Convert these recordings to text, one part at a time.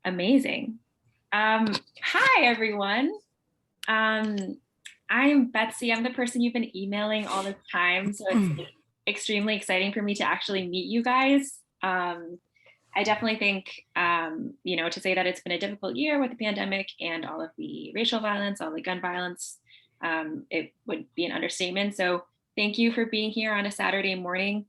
Amazing. Hi, everyone. I'm Betsy. I'm the person you've been emailing all the time. So it's extremely exciting for me to actually meet you guys. I definitely think, to say that it's been a difficult year with the pandemic and all of the racial violence, all the gun violence, it would be an understatement. So thank you for being here on a Saturday morning.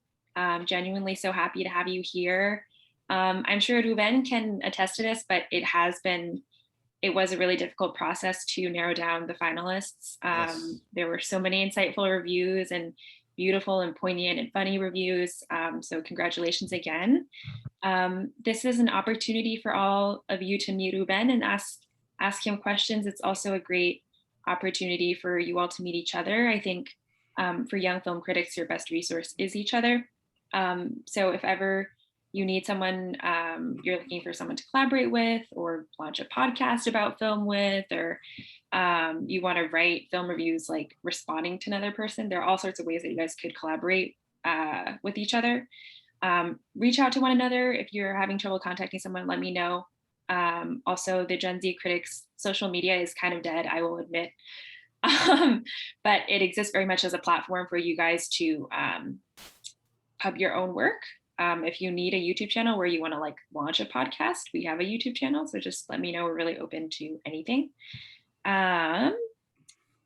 Genuinely so happy to have you here. I'm sure Rubén can attest to this, but it was a really difficult process to narrow down the finalists. Yes. There were so many insightful reviews and beautiful and poignant and funny reviews. So congratulations again. This is an opportunity for all of you to meet Rubén and ask him questions. It's also a great opportunity for you all to meet each other. I think for young film critics, your best resource is each other. So if ever you need someone, you're looking for someone to collaborate with or launch a podcast about film with, or you want to write film reviews like responding to another person, there are all sorts of ways that you guys could collaborate with each other. Reach out to one another. If you're having trouble contacting someone, let me know. Also, the Gen Z critics social media is kind of dead, I will admit. But it exists very much as a platform for you guys to pub your own work. If you need a YouTube channel where you want to like launch a podcast, we have a YouTube channel. So just let me know. We're really open to anything.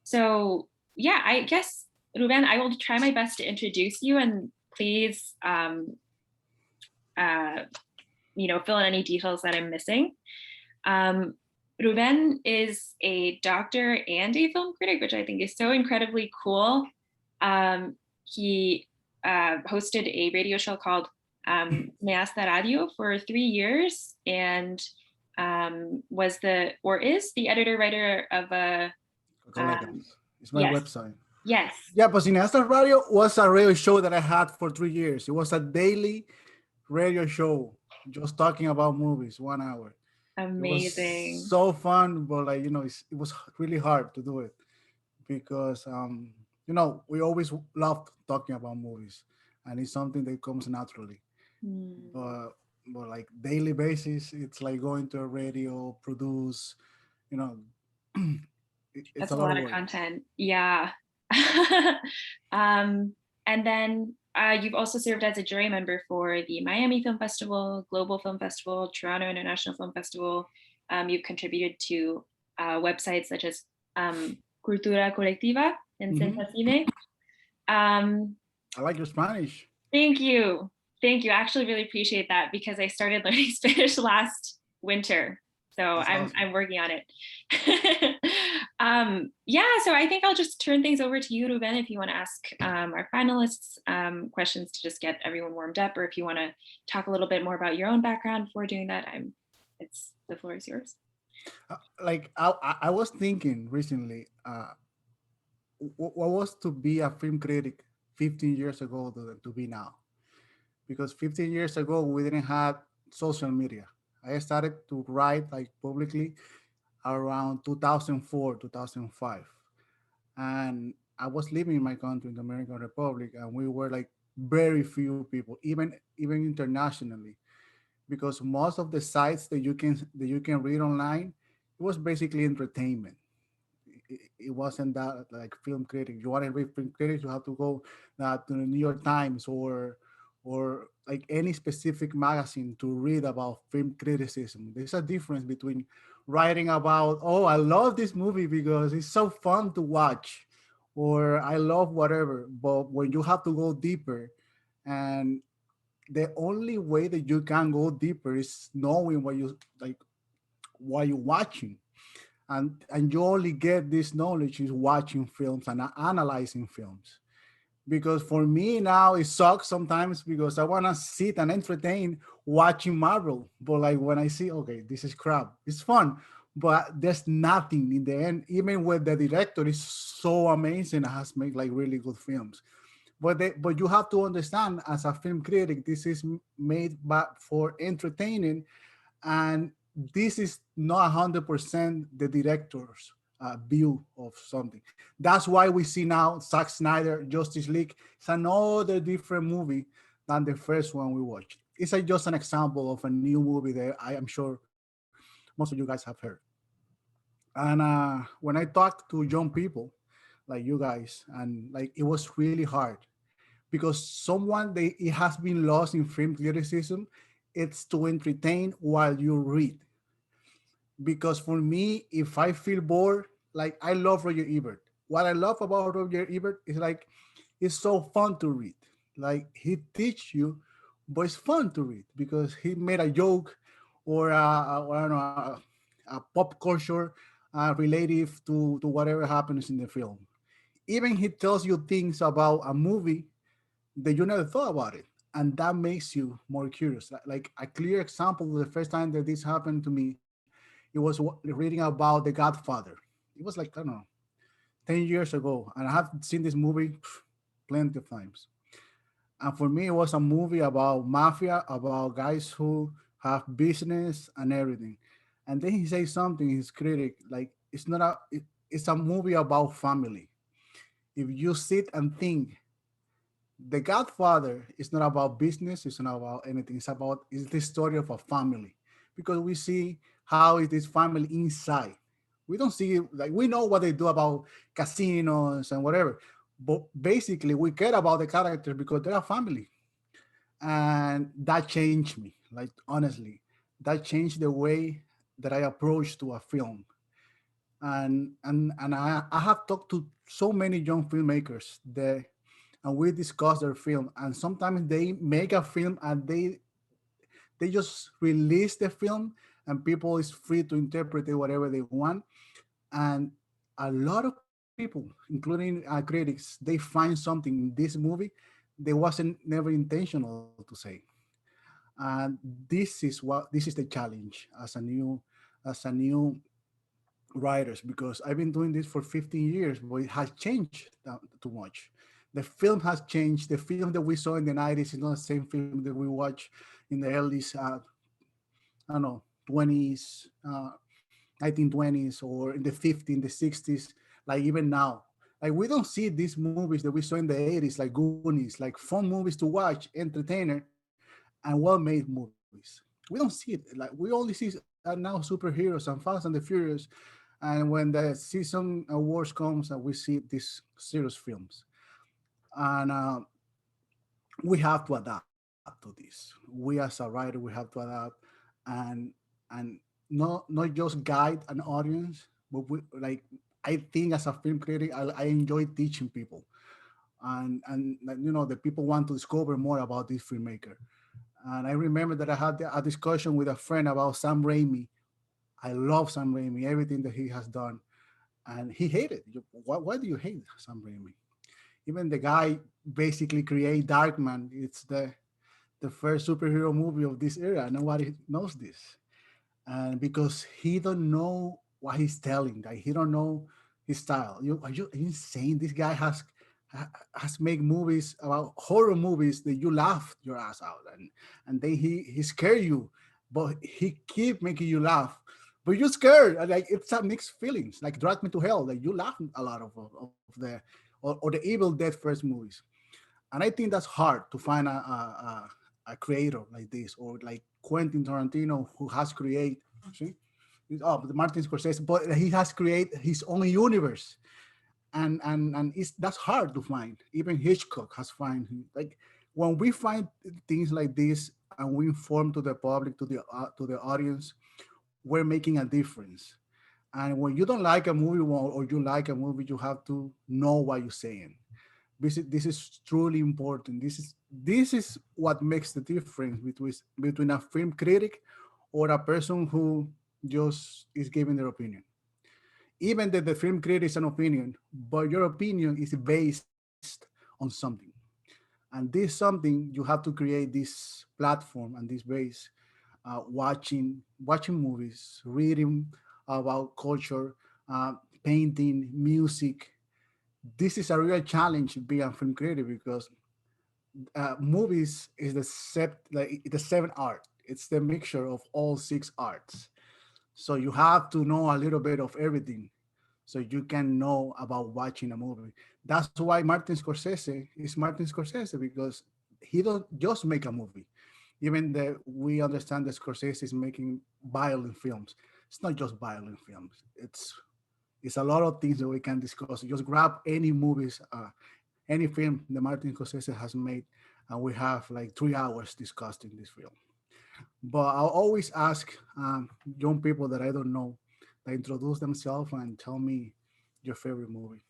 So yeah, I guess, Rubén, I will try my best to introduce you, and please, fill in any details that I'm missing. Rubén is a doctor and a film critic, which I think is so incredibly cool. He hosted a radio show called Cineasta Radio for 3 years, and is the editor-writer of a... It's my yes. website. Yes. Yeah, but Cineasta Radio was a radio show that I had for 3 years. It was a daily radio show, just talking about movies, 1 hour. Amazing. It was so fun, but it was really hard to do it because we always loved talking about movies, and it's something that comes naturally. But like daily basis, it's like going to a radio, produce, it's That's a a lot of lot of work. content. Yeah. And then you've also served as a jury member for the Miami Film Festival, Global Film Festival, Toronto International Film Festival. You've contributed to websites such as Cultura Colectiva and Sensacine. I like your Spanish. Thank you. Thank you. I actually really appreciate that because I started learning Spanish last winter. So I'm working on it. So I think I'll just turn things over to you, Rubén, if you want to ask our finalists questions to just get everyone warmed up, or if you want to talk a little bit more about your own background before doing that, the floor is yours. I was thinking recently, what was to be a film critic 15 years ago to be now? Because 15 years ago, we didn't have social media. I started to write like publicly around 2004, 2005. And I was living in my country, in the Dominican Republic, and we were like very few people, even internationally, because most of the sites that you can read online, it was basically entertainment. It wasn't that like film critic. You want to read film critics, you have to go to the New York Times or like any specific magazine to read about film criticism. There's a difference between writing about, oh, I love this movie because it's so fun to watch, or I love whatever. But when you have to go deeper, and the only way that you can go deeper is knowing what you're watching, and you only get this knowledge is watching films and analyzing films. Because for me now it sucks sometimes because I want to sit and entertain watching Marvel, but like when I see, okay, this is crap, it's fun, but there's nothing in the end, even when the director is so amazing and has made like really good films. But you have to understand, as a film critic, this is made for entertaining, and this is not 100% the director's view of something. That's why we see now Zack Snyder Justice League. It's another different movie than the first one we watched. It's just an example of a new movie that I am sure most of you guys have heard. And when I talk to young people like you guys, and like it was really hard because someone they it has been lost in film criticism. It's to entertain while you read. Because for me, if I feel bored, like I love Roger Ebert. What I love about Roger Ebert is like it's so fun to read. Like he teach you, but it's fun to read because he made a joke or I don't know a pop culture relative to whatever happens in the film. Even he tells you things about a movie that you never thought about it, and that makes you more curious. Like a clear example, the first time that this happened to me, it was reading about The Godfather. It was like, I don't know, 10 years ago, and I have seen this movie plenty of times. And for me, it was a movie about mafia, about guys who have business and everything. And then he says something, his critic, like it's a movie about family. If you sit and think, The Godfather is not about business, it's not about anything. It's the story of a family. Because we see how is this family inside. We don't see like we know what they do about casinos and whatever. But basically we care about the characters because they're a family. And that changed me. Like honestly. That changed the way that I approach to a film. And I have talked to so many young filmmakers that and we discuss their film, and sometimes they make a film and they just release the film and people is free to interpret it whatever they want. And a lot of people including critics, they find something in this movie they wasn't never intentional to say. And this is the challenge as a new writers, because I've been doing this for 15 years, but it has changed too much. The film has changed. The film that we saw in the 90s is not the same film that we watch in the early, I don't know, 20s, 1920s, or in the 50s, the 60s, like even now. Like we don't see these movies that we saw in the 80s, like Goonies, like fun movies to watch, entertainer, and well-made movies. We don't see it. Like we only see now superheroes and Fast and the Furious, and when the season awards comes, we see these serious films, and we have to adapt to this. We as a writer, we have to adapt, and and not just guide an audience, but we like. I think as a film critic, I enjoy teaching people, and you know the people want to discover more about this filmmaker. And I remember that I had a discussion with a friend about Sam Raimi. I love Sam Raimi, everything that he has done, and he hated. Why do you hate Sam Raimi? Even the guy basically create Darkman. It's the first superhero movie of this era. Nobody knows this, and because he don't know what he's telling, like he don't know his style. Are you insane? This guy has made movies about horror movies that you laugh your ass out, and then he scare you, but he keep making you laugh. But you're scared, and like it's a mixed feelings. Like Drag Me to Hell, like you laugh a lot of the or the Evil Dead first movies, and I think that's hard to find a creator like this, or like Quentin Tarantino, who has created, see, the Martin Scorsese, but he has created his own universe, and it's that's hard to find. Even Hitchcock has find like when we find things like this and we inform to the public, to the audience, we're making a difference. And when you don't like a movie or you like a movie, you have to know what you're saying. This is truly important. This is what makes the difference between a film critic or a person who just is giving their opinion. Even that the film critic is an opinion, but your opinion is based on something. And this something you have to create this platform and this base, watching movies, reading about culture, uh, painting, music. This is a real challenge being a film critic because movies is the seven art. It's the mixture of all six arts. So you have to know a little bit of everything, so you can know about watching a movie. That's why Martin Scorsese is Martin Scorsese, because he don't just make a movie. Even that we understand that Scorsese is making violent films. it's not just violent films. It's a lot of things that we can discuss. Just grab any movies, any film that Martin Scorsese has made, and we have like 3 hours discussing this film. But I'll always ask young people that I don't know, that introduce themselves and tell me your favorite movie.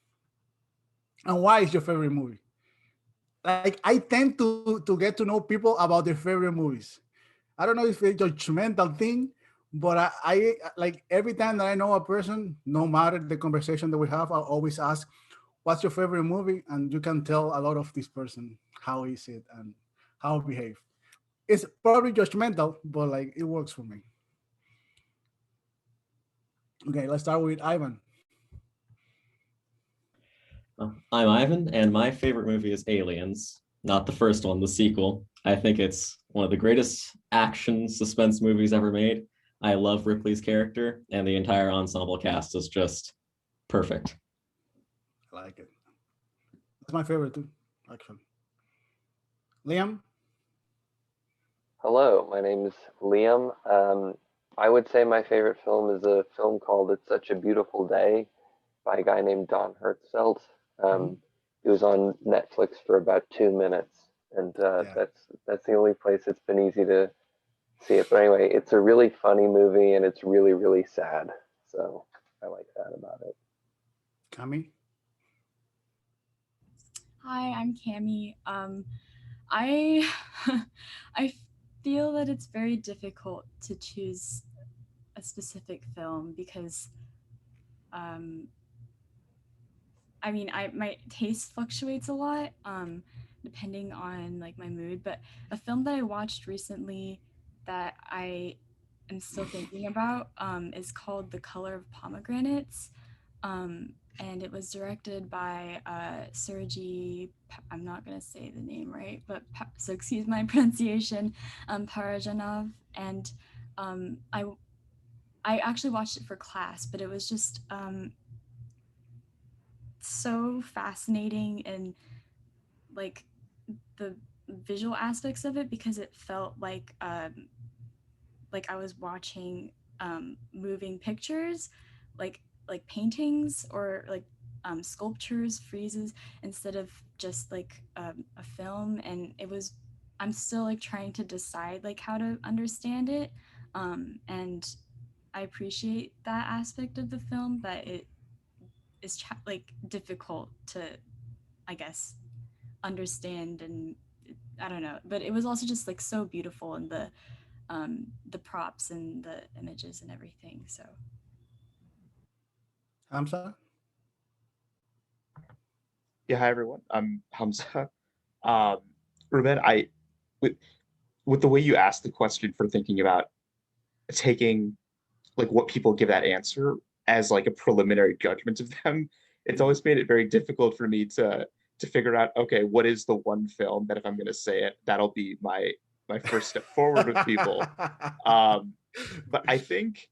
And why is your favorite movie? Like I tend to get to know people about their favorite movies. I don't know if it's a judgmental thing, but I like every time that I know a person, no matter the conversation that we have, I always ask, "What's your favorite movie?" And you can tell a lot of this person how is it and how behave. It's probably judgmental, but like it works for me. Okay, let's start with Ivan. I'm Ivan, and my favorite movie is Aliens, not the first one, the sequel. I think it's one of the greatest action suspense movies ever made. I love Ripley's character, and the entire ensemble cast is just perfect. I like it. That's my favorite too, actually. Liam. Hello, my name is Liam. I would say my favorite film is a film called It's Such a Beautiful Day by a guy named Don Hertzfeldt. It was on Netflix for about 2 minutes, and that's the only place it's been easy to see it. But anyway, it's a really funny movie, and it's really, really sad. So I like that about it. Cami. Hi, I'm Cami. I I feel that it's very difficult to choose a specific film because I mean, my taste fluctuates a lot depending on like my mood, but a film that I watched recently that I am still thinking about is called The Color of Pomegranates. And it was directed by Sergei, I'm not going to say the name right, but so excuse my pronunciation, Parajanov. And I actually watched it for class, but it was just so fascinating and like the visual aspects of it, because it felt like I was watching moving pictures, like paintings or like sculptures, friezes, instead of just like a film. And I'm still like trying to decide like how to understand it, and I appreciate that aspect of the film, that it is like difficult to, I guess, understand. And I don't know, but it was also just like so beautiful, and the props and the images and everything. So Hamza. Yeah, hi everyone. I'm Hamza. Ruben, with with the way you asked the question, for thinking about taking like what people give that answer as like a preliminary judgment of them, it's always made it very difficult for me to figure out, okay, what is the one film that if I'm going to say it, that'll be my first step forward with people. But I think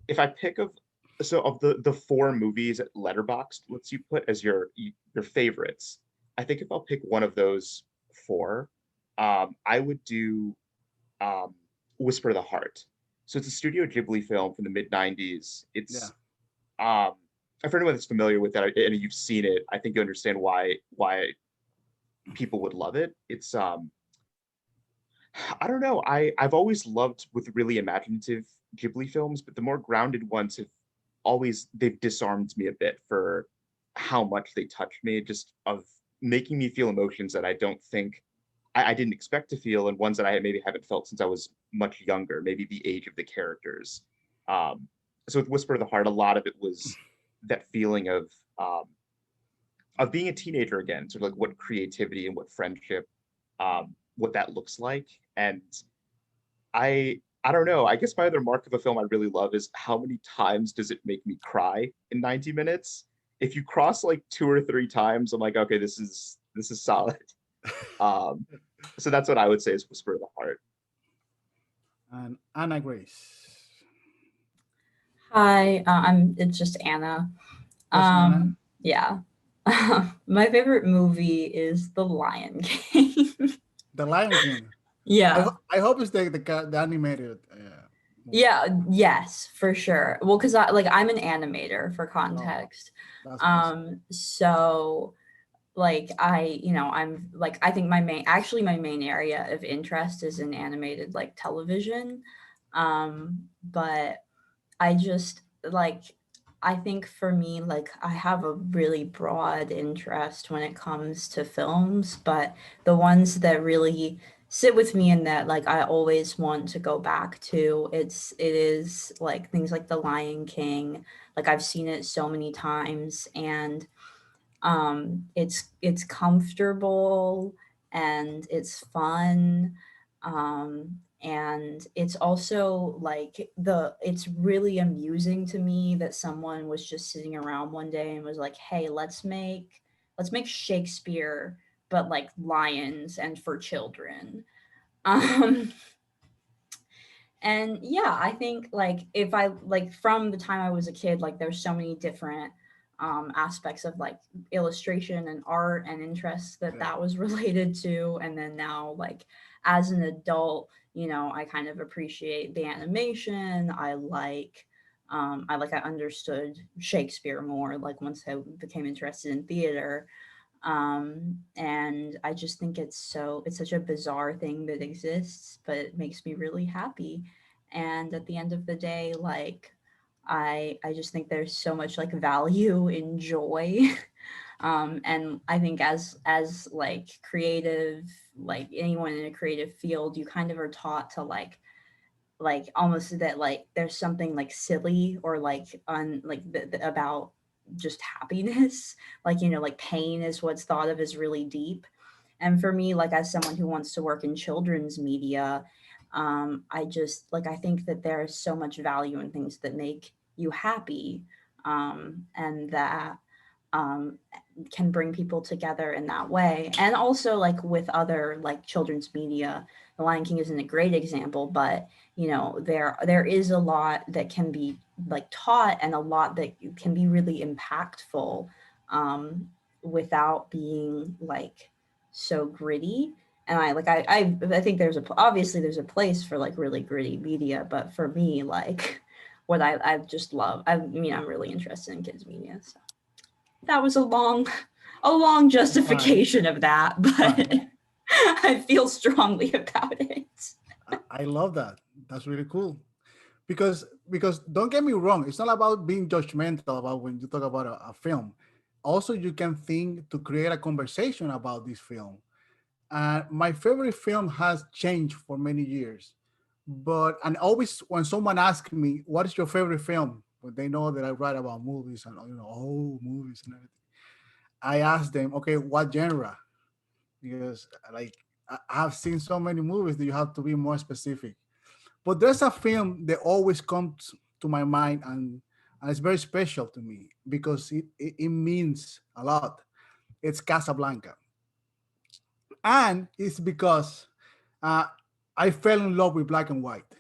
if I pick of the four movies that Letterboxd lets you put as your favorites, I think if I'll pick one of those four, I would do Whisper of the Heart. So it's a Studio Ghibli film from the mid '90s. It's for anyone that's familiar with that and you've seen it, I think you understand why people would love it. It's I don't know. I've always loved with really imaginative Ghibli films, but the more grounded ones they've disarmed me a bit for how much they touch me, just of making me feel emotions that I don't think I didn't expect to feel, and ones that I maybe haven't felt since I was much younger, maybe the age of the characters. So with Whisper of the Heart, a lot of it was that feeling of being a teenager again, sort of like what creativity and what friendship, what that looks like. And I don't know. I guess my other mark of a film I really love is how many times does it make me cry in 90 minutes? If you cross like 2 or 3 times, I'm like, okay, this is solid. So that's what I would say is Whisper of the Heart. And Anna Grace. Hi, it's just Anna. Anna. Yeah. My favorite movie is The Lion King. The Lion King. Yeah. I hope it's the animated Yeah, yes, for sure. Well, because I'm an animator for context. That's awesome. So like I'm like I think my main area of interest is in animated like television. But I just like I think for me, like I have a really broad interest when it comes to films, but the ones that really sit with me and that like I always want to go back to, it is like things like The Lion King. Like I've seen it so many times, and it's comfortable and it's fun, and it's also like it's really amusing to me that someone was just sitting around one day and was like, hey, let's make Shakespeare, but like lions and for children. um and yeah, I think like if I like from the time I was a kid, like there's so many different aspects of like illustration and art and interests that was related to. And then now, like as an adult, I kind of appreciate the animation. I understood Shakespeare more like once I became interested in theater. And I just think it's such a bizarre thing that exists, but it makes me really happy. And at the end of the day, like I just think there's so much like value in joy. And I think as like creative, like anyone in a creative field, you kind of are taught to like almost that like there's something like silly or like about just happiness. Like like pain is what's thought of as really deep. And for me, like as someone who wants to work in children's media, I just like I think that there is so much value in things that make you happy, and that um, can bring people together in that way. And also like with other like children's media, The Lion King isn't a great example, but there is a lot that can be like taught and a lot that can be really impactful, without being like so gritty. And I think obviously there's a place for like really gritty media, but for me, like what I just love, I'm really interested in kids media. So that was a long justification of that, but I feel strongly about it. I love that. That's really cool. Because don't get me wrong, it's not about being judgmental about when you talk about a film. Also, you can think to create a conversation about this film. My favorite film has changed for many years, and always when someone asks me, "What is your favorite film?" When they know that I write about movies and old movies and everything, I ask them, "Okay, what genre?" Because like I have seen so many movies that you have to be more specific. But there's a film that always comes to my mind, and it's very special to me because it means a lot. It's Casablanca. And it's because uh, I fell in love with black and white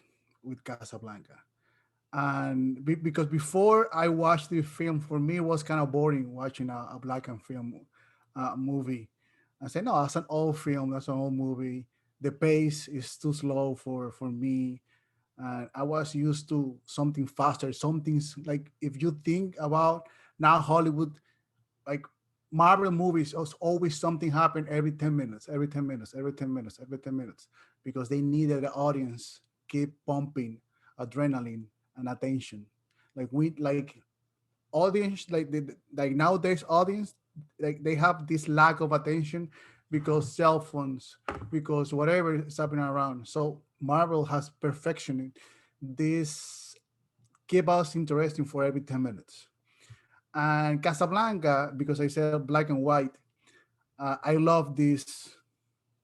with Casablanca. And because before I watched the film, for me, it was kind of boring watching a black and film movie. I said, no, that's an old film, that's an old movie. The pace is too slow for me. I was used to something faster. Something's like if you think about now Hollywood, like Marvel movies, always something happen every 10 minutes, every 10 minutes, every 10 minutes, every 10 minutes, because they needed the audience keep pumping adrenaline and attention. Like audience, like nowadays audience, like they have this lack of attention because cell phones, because whatever is happening around. So Marvel has perfected this, keep us interesting for every 10 minutes. And Casablanca, because I said black and white, I love this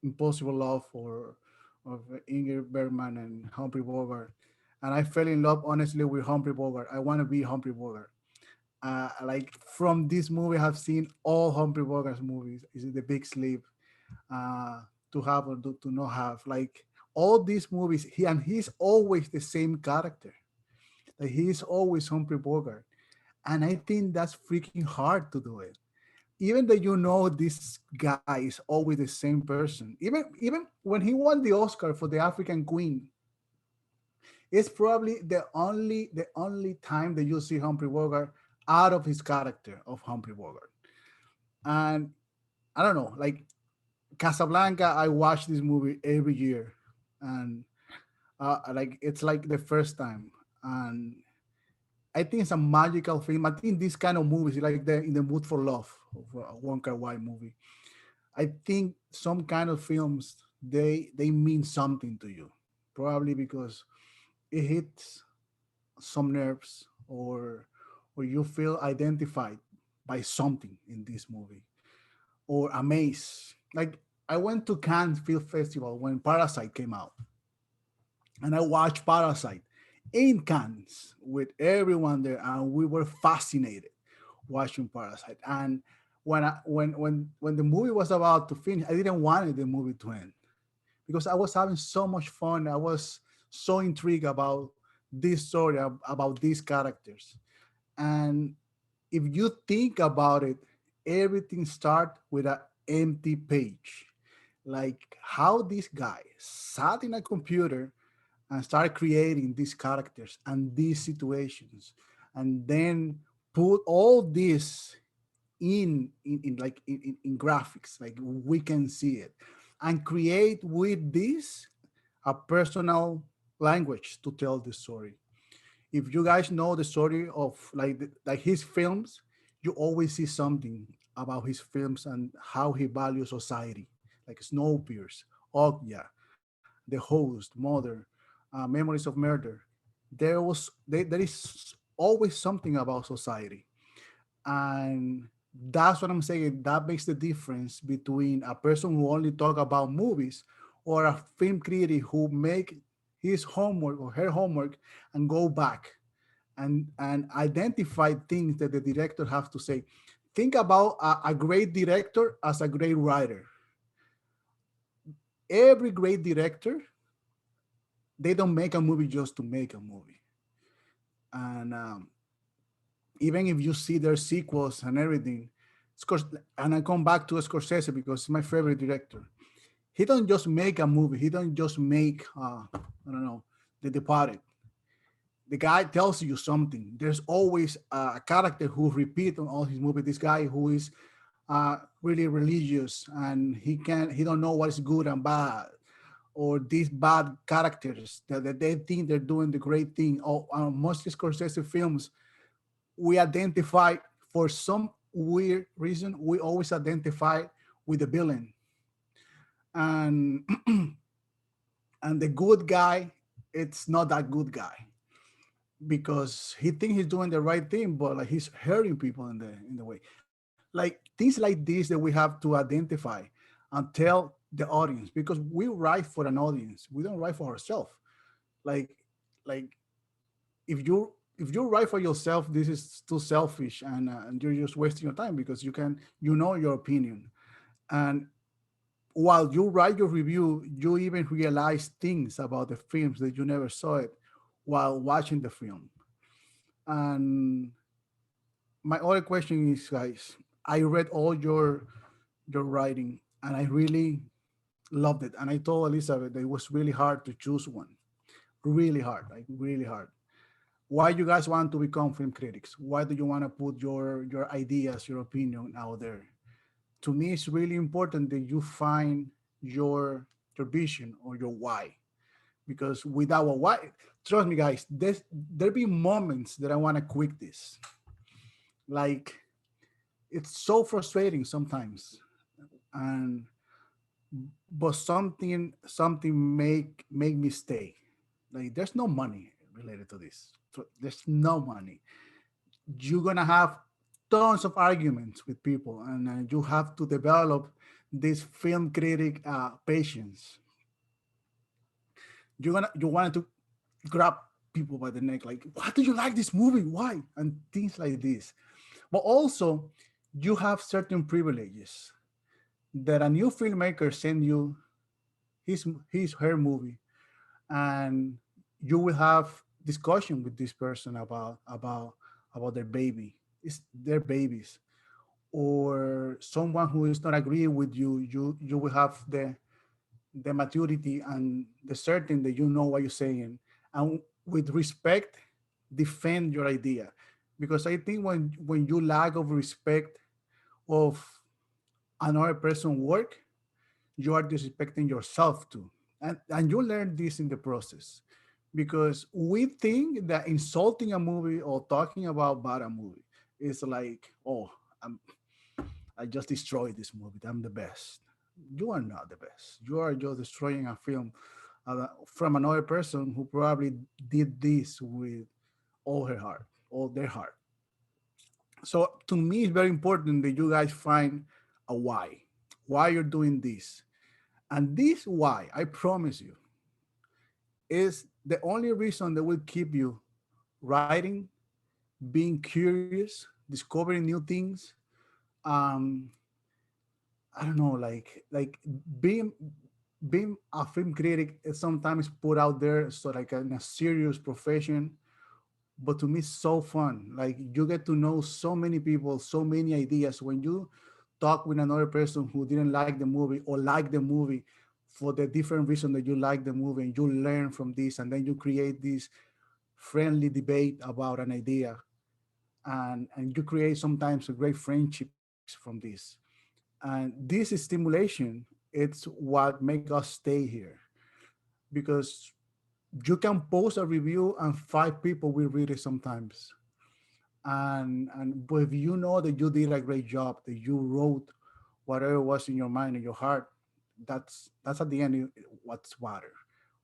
impossible love for of Ingrid Bergman and Humphrey Bogart. And I fell in love honestly with Humphrey Bogart. I want to be Humphrey Bogart. Like from this movie, I've seen all Humphrey Bogart's movies. Is it The Big Sleep? To have or to not have. Like all these movies, he's always the same character. Like he's always Humphrey Bogart. And I think that's freaking hard to do it. Even though this guy is always the same person. Even when he won the Oscar for The African Queen, It's probably the only time that you see Humphrey Bogart out of his character of Humphrey Bogart. And I don't know, like Casablanca, I watch this movie every year, and like it's like the first time, and I think it's a magical film. I think this kind of movies, like the In the Mood for Love, of a Wong Kar-wai movie. I think some kind of films they mean something to you, probably because it hits some nerves, or you feel identified by something in this movie, or amazed. Like I went to Cannes Film Festival when Parasite came out, and I watched Parasite in Cannes with everyone there, and we were fascinated watching Parasite. And when the movie was about to finish, I didn't want the movie to end because I was having so much fun. I was so intrigued about this story, about these characters. And if you think about it, everything starts with an empty page. Like how this guy sat in a computer and started creating these characters and these situations, and then put all this in graphics, like we can see it, and create with this a personal language to tell the story. If you guys know the story of like his films, you always see something about his films and how he values society, like Snowpiercer, Okja, The Host, Mother, Memories of Murder. There is always something about society, and that's what I'm saying. That makes the difference between a person who only talk about movies or a film critic who make his homework or her homework and go back and identify things that the director have to say. Think about a great director as a great writer. Every great director, they don't make a movie just to make a movie. And even if you see their sequels and everything, and I come back to Scorsese because it's my favorite director. He don't just make a movie. He don't just make, I don't know, The Departed. The guy tells you something. There's always a character who repeats on all his movies. This guy who is really religious, and he don't know what is good and bad, or these bad characters that they think they're doing the great thing. Or mostly Scorsese films, we identify, for some weird reason, we always identify with the villain, and and the good guy, it's not that good guy because he thinks he's doing the right thing, but like he's hurting people in the way. Like things like this that we have to identify and tell the audience, because we write for an audience. We don't write for ourselves. Like like if you write for yourself, this is too selfish, and you're just wasting your time because you know your opinion. And while you write your review, you even realize things about the films that you never saw it while watching the film. And my other question is, guys, I read all your writing and I really loved it. And I told Elizabeth that it was really hard to choose one. Really hard, like really hard. Why you guys want to become film critics? Why do you want to put your ideas, your opinion out there? To me, it's really important that you find your vision or your why. Because without a why, trust me, guys, there be moments that I want to quit this. Like it's so frustrating sometimes, and but something make me stay. Like there's no money related to this. So there's no money. You're gonna have tons of arguments with people, and you have to develop this film critic patience. You wanted to grab people by the neck, like, why do you like this movie? Why? And things like this. But also, you have certain privileges that a new filmmaker send you his her movie, and you will have discussion with this person about their baby. It's their babies, or someone who is not agreeing with you. You will have the maturity and the certain that you know what you're saying, and with respect, defend your idea. Because I think when you lack of respect of another person's work, you are disrespecting yourself too. And you learn this in the process. Because we think that insulting a movie or talking about bad a movie is like, oh, I'm, I just destroyed this movie. I'm the best. You are not the best. You are just destroying a film from another person who probably did this with all her heart, all their heart. So to me, it's very important that you guys find a why you're doing this. And this why, I promise you, is the only reason that will keep you writing, being curious, discovering new things. Um, I don't know, like being being a film critic is sometimes put out there so like in a serious profession, but to me it's so fun. Like you get to know so many people, so many ideas when you talk with another person who didn't like the movie or like the movie for the different reason that you like the movie, and you learn from this, and then you create this friendly debate about an idea, and you create sometimes a great friendships from this. And this stimulation, it's what make us stay here, because you can post a review and five people will read it sometimes. And but if you know that you did a great job, that you wrote whatever was in your mind and your heart, that's at the end what's matter.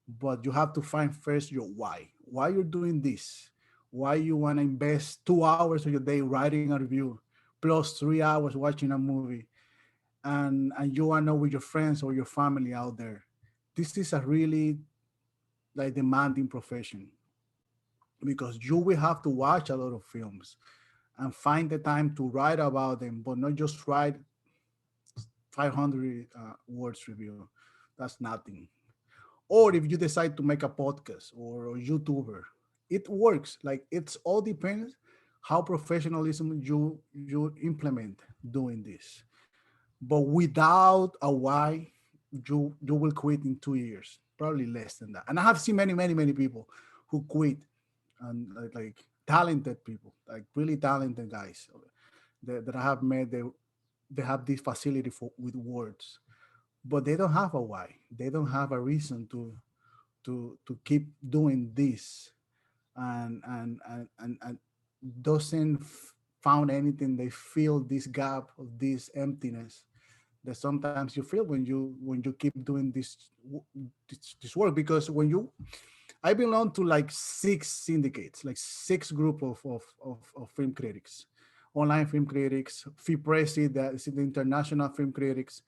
But you have to find first your why you're doing this, why you want to invest 2 hours of your day writing a review plus 3 hours watching a movie, and you want to know with your friends or your family out there. This is a really like demanding profession, because you will have to watch a lot of films and find the time to write about them, but not just write 500 words review. That's nothing. Or if you decide to make a podcast or a YouTuber, it works. Like it's all depends how professionalism you implement doing this. But without a why, you will quit in 2 years, probably less than that. And I have seen many people who quit, and like talented people, like really talented guys that I have met. They have this facility for with words, but they don't have a why. They don't have a reason to keep doing this, and doesn't found anything. They feel this gap of this emptiness that sometimes you feel when you keep doing this work. Because when you I belong to like 6 syndicates, like 6 group of film critics, online film critics, FIPRESI, that is the International Film Critics,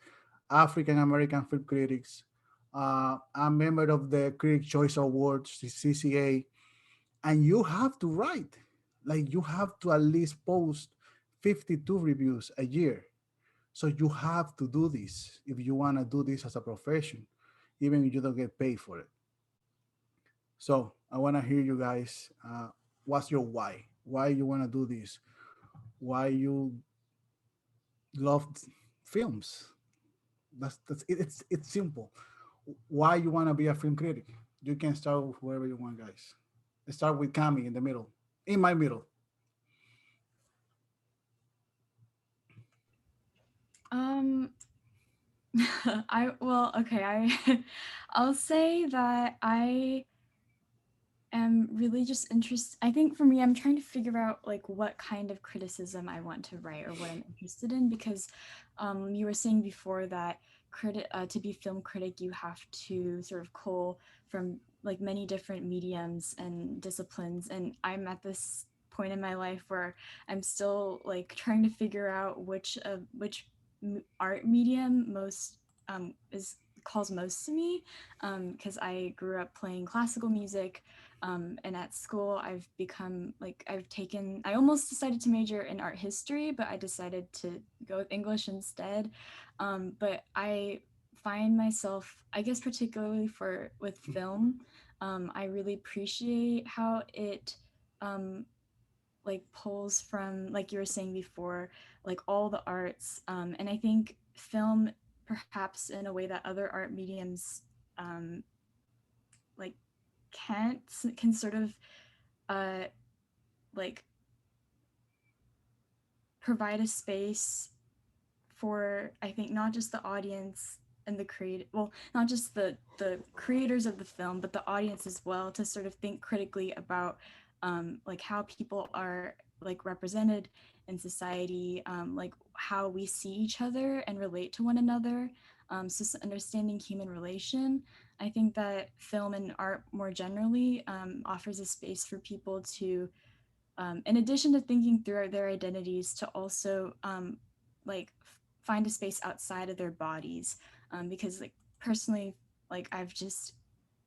African American Film Critics. I'm a member of the Critic Choice Awards, the CCA, and you have to write. Like you have to at least post 52 reviews a year. So you have to do this if you want to do this as a profession, even if you don't get paid for it. So I want to hear you guys. What's your why? Why you want to do this? Why you love films? That's it. It's simple. Why you want to be a film critic? You can start with whoever you want, guys. Let's start with Cami in the middle, in my middle. Um, I'll say that I am really just interested. I think for me, I'm trying to figure out like what kind of criticism I want to write or what I'm interested in, because you were saying before that to be film critic, you have to sort of cull from like many different mediums and disciplines, and I'm at this point in my life where I'm still like trying to figure out which art medium most is calls most to me, because I grew up playing classical music, and at school I've become like I almost decided to major in art history, but I decided to go with English instead. But I find myself, I guess particularly with film, I really appreciate how it like pulls from, like you were saying before, like all the arts, and I think film, perhaps in a way that other art mediums um, like can sort of like provide a space for, I think, not just the audience and not just the creators of the film, but the audience as well, to sort of think critically about like how people are like represented in society, like how we see each other and relate to one another. So understanding human relation. I think that film and art more generally offers a space for people to, in addition to thinking through their identities, to also like find a space outside of their bodies. Because like personally, like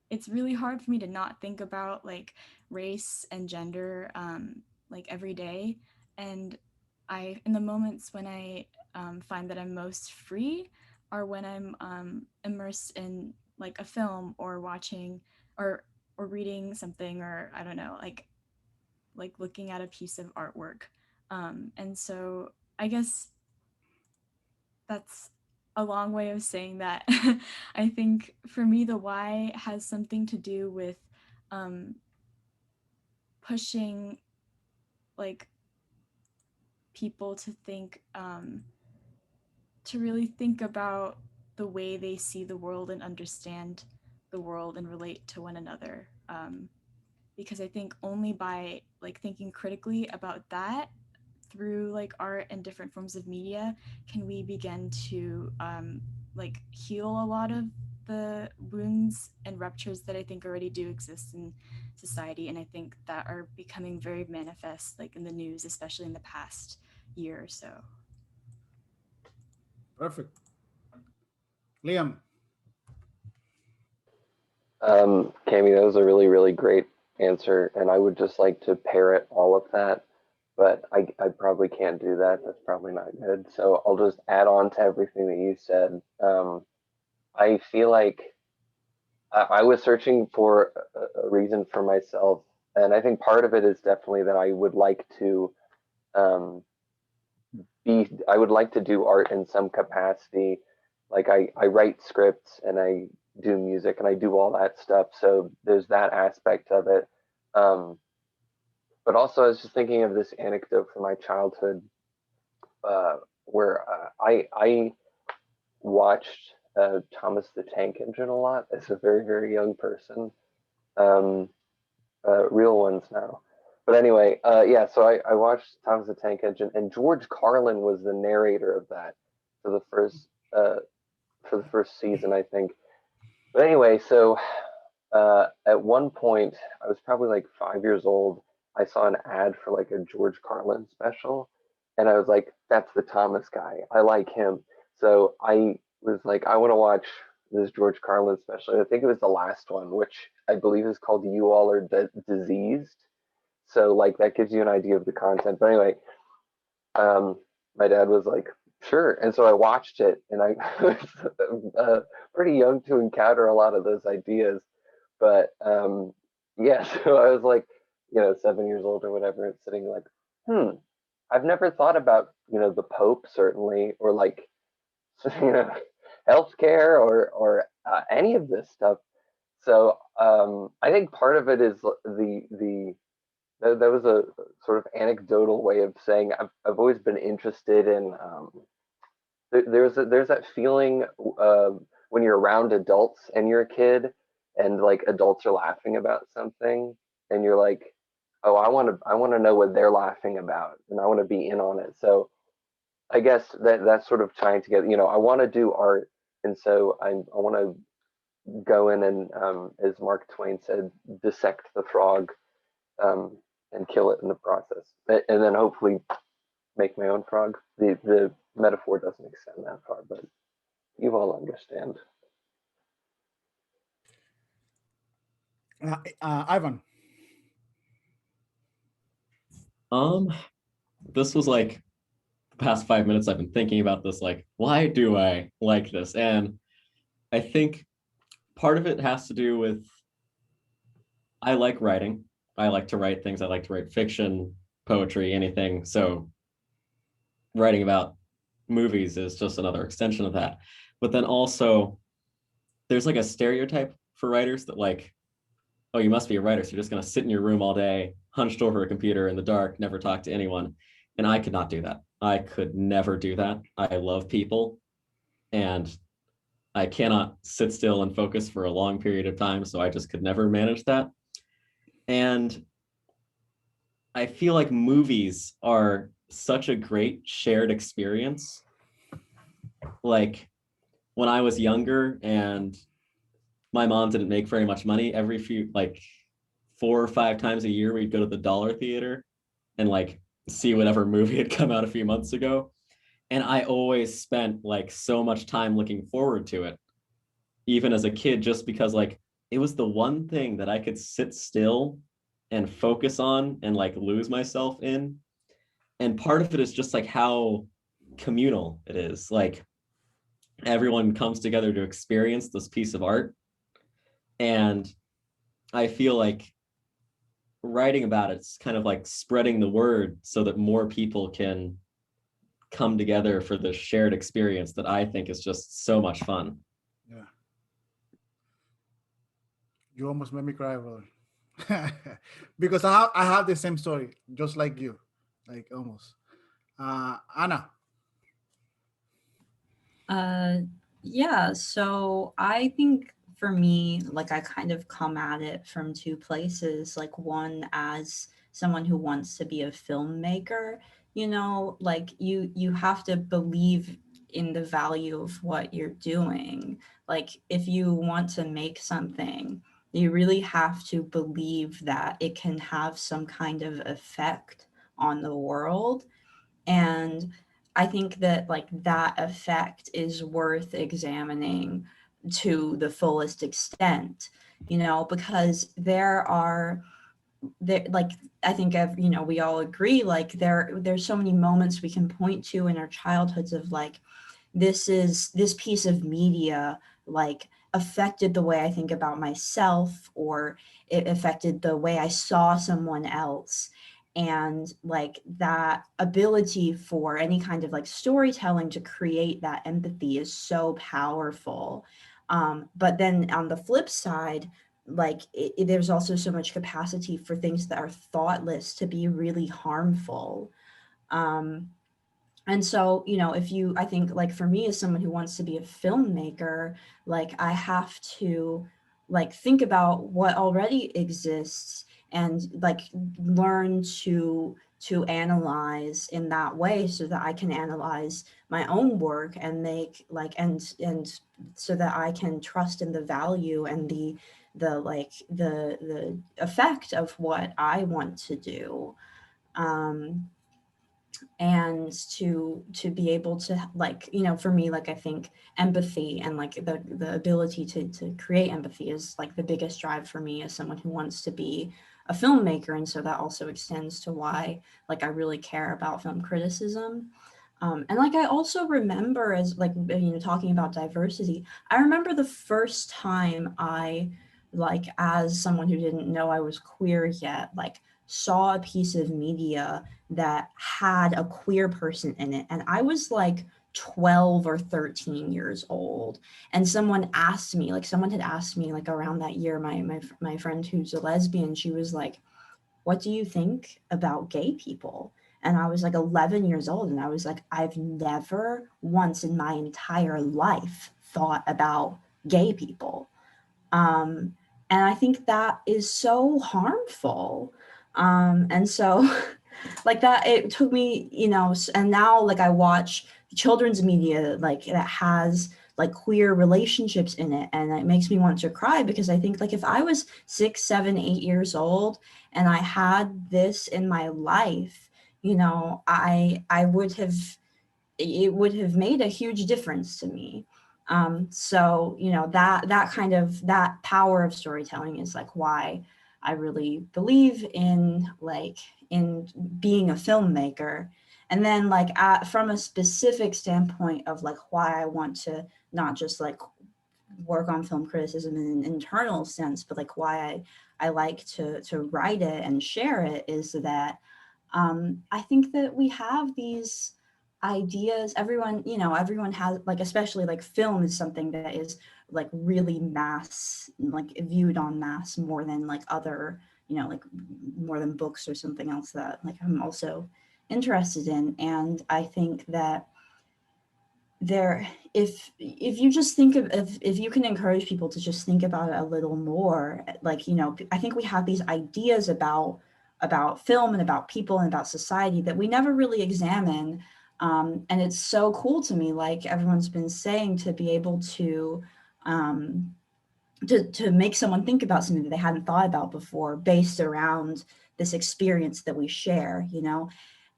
it's really hard for me to not think about like race and gender like every day. And in the moments when I find that I'm most free are when I'm immersed in like a film or watching or reading something, or I don't know, like looking at a piece of artwork. And so I guess that's a long way of saying that. I think for me, the why has something to do with pushing like people to think, to really think about the way they see the world and understand the world and relate to one another. Because I think only by like thinking critically about that through like art and different forms of media can we begin to like heal a lot of the wounds and ruptures that I think already do exist in society, and I think that are becoming very manifest like in the news, especially in the past year or so. Perfect. Liam. Cami, that was a really, really great answer, and I would just like to parrot all of that, but I probably can't do that. That's probably not good. So I'll just add on to everything that you said. I feel like I was searching for a reason for myself, and I think part of it is definitely that I would like to I would like to do art in some capacity. Like I write scripts and I do music and I do all that stuff. So there's that aspect of it. But also I was just thinking of this anecdote from my childhood where I watched Thomas the Tank Engine a lot as a very, very young person. Real ones now. But anyway, yeah, so I watched Thomas the Tank Engine, and George Carlin was the narrator of that for the first season, I think. But anyway, so at one point, I was probably like 5 years old. I saw an ad for like a George Carlin special, and I was like, "That's the Thomas guy. I like him." So I was like, "I want to watch this George Carlin special." I think it was the last one, which I believe is called "You All Are Diseased." So like that gives you an idea of the content. But anyway, my dad was like, "Sure," and so I watched it, and I was pretty young to encounter a lot of those ideas. But yeah, so I was like, 7 years old or whatever, and sitting like, I've never thought about the Pope certainly, or like healthcare or any of this stuff. So I think part of it is that was a sort of anecdotal way of saying I've always been interested in. There's that feeling when you're around adults and you're a kid, and like adults are laughing about something, and you're like, oh, I want to know what they're laughing about, and I want to be in on it. So I guess that's sort of tying together. I want to do art, and so I want to go in and, as Mark Twain said, dissect the frog. And kill it in the process, and then hopefully make my own frog. The metaphor doesn't extend that far, but you all understand. Ivan. This was like the past 5 minutes I've been thinking about this, like, why do I like this? And I think part of it has to do with I like writing. I like to write things. I like to write fiction, poetry, anything. So writing about movies is just another extension of that. But then also there's like a stereotype for writers that like, oh, you must be a writer, so you're just going to sit in your room all day, hunched over a computer in the dark, never talk to anyone. And I could not do that. I could never do that. I love people, and I cannot sit still and focus for a long period of time, so I just could never manage that. And I feel like movies are such a great shared experience. Like when I was younger and my mom didn't make very much money, every few, like 4 or 5 times a year, we'd go to the dollar theater and like see whatever movie had come out a few months ago. And I always spent like so much time looking forward to it, even as a kid, just because like it was the one thing that I could sit still and focus on and like lose myself in. And part of it is just like how communal it is. Like everyone comes together to experience this piece of art. And I feel like writing about it's kind of like spreading the word so that more people can come together for this shared experience that I think is just so much fun. Yeah. You almost made me cry, brother. Because I have the same story, just like you, like almost. Anna. Yeah, so I think for me, like I kind of come at it from 2 places. Like one as someone who wants to be a filmmaker, you know, like you have to believe in the value of what you're doing. Like if you want to make something, you really have to believe that it can have some kind of effect on the world. And I think that like that effect is worth examining to the fullest extent, you know, because there like I think you know we all agree like there's so many moments we can point to in our childhoods of like this piece of media like affected the way I think about myself, or it affected the way I saw someone else. And like that ability for any kind of like storytelling to create that empathy is so powerful. But then on the flip side, like there's also so much capacity for things that are thoughtless to be really harmful. And so, you know, I think like for me as someone who wants to be a filmmaker, like I have to like think about what already exists and like learn to analyze in that way so that I can analyze my own work and make like and so that I can trust in the value and the effect of what I want to do. And to be able to like, you know, for me, like I think empathy and like the ability to create empathy is like the biggest drive for me as someone who wants to be a filmmaker. And so that also extends to why like I really care about film criticism. And like I also remember as like, you know, talking about diversity, I remember the first time I like as someone who didn't know I was queer yet, like saw a piece of media that had a queer person in it. And I was like 12 or 13 years old. And someone had asked me like around that year, my friend who's a lesbian, she was like, what do you think about gay people? And I was like 11 years old. And I was like, I've never once in my entire life thought about gay people. And I think that is so harmful. And so like that, it took me, you know, and now like I watch children's media like that has like queer relationships in it, and it makes me want to cry because I think like if I was 6, 7, 8 years old and I had this in my life, you know, it would have made a huge difference to me. So, you know, that power of storytelling is like why I really believe in being a filmmaker. And then like from a specific standpoint of like why I want to not just like work on film criticism in an internal sense, but like why I like to write it and share it is that I think that we have these ideas, everyone, everyone has, like, especially like film is something that is like really mass, like viewed en masse more than like other, like more than books or something else that like I'm also interested in. And I think that if you just think of, if you can encourage people to just think about it a little more, like, I think we have these ideas about film and about people and about society that we never really examine. And it's so cool to me, like everyone's been saying, to be able to make someone think about something that they hadn't thought about before, based around this experience that we share,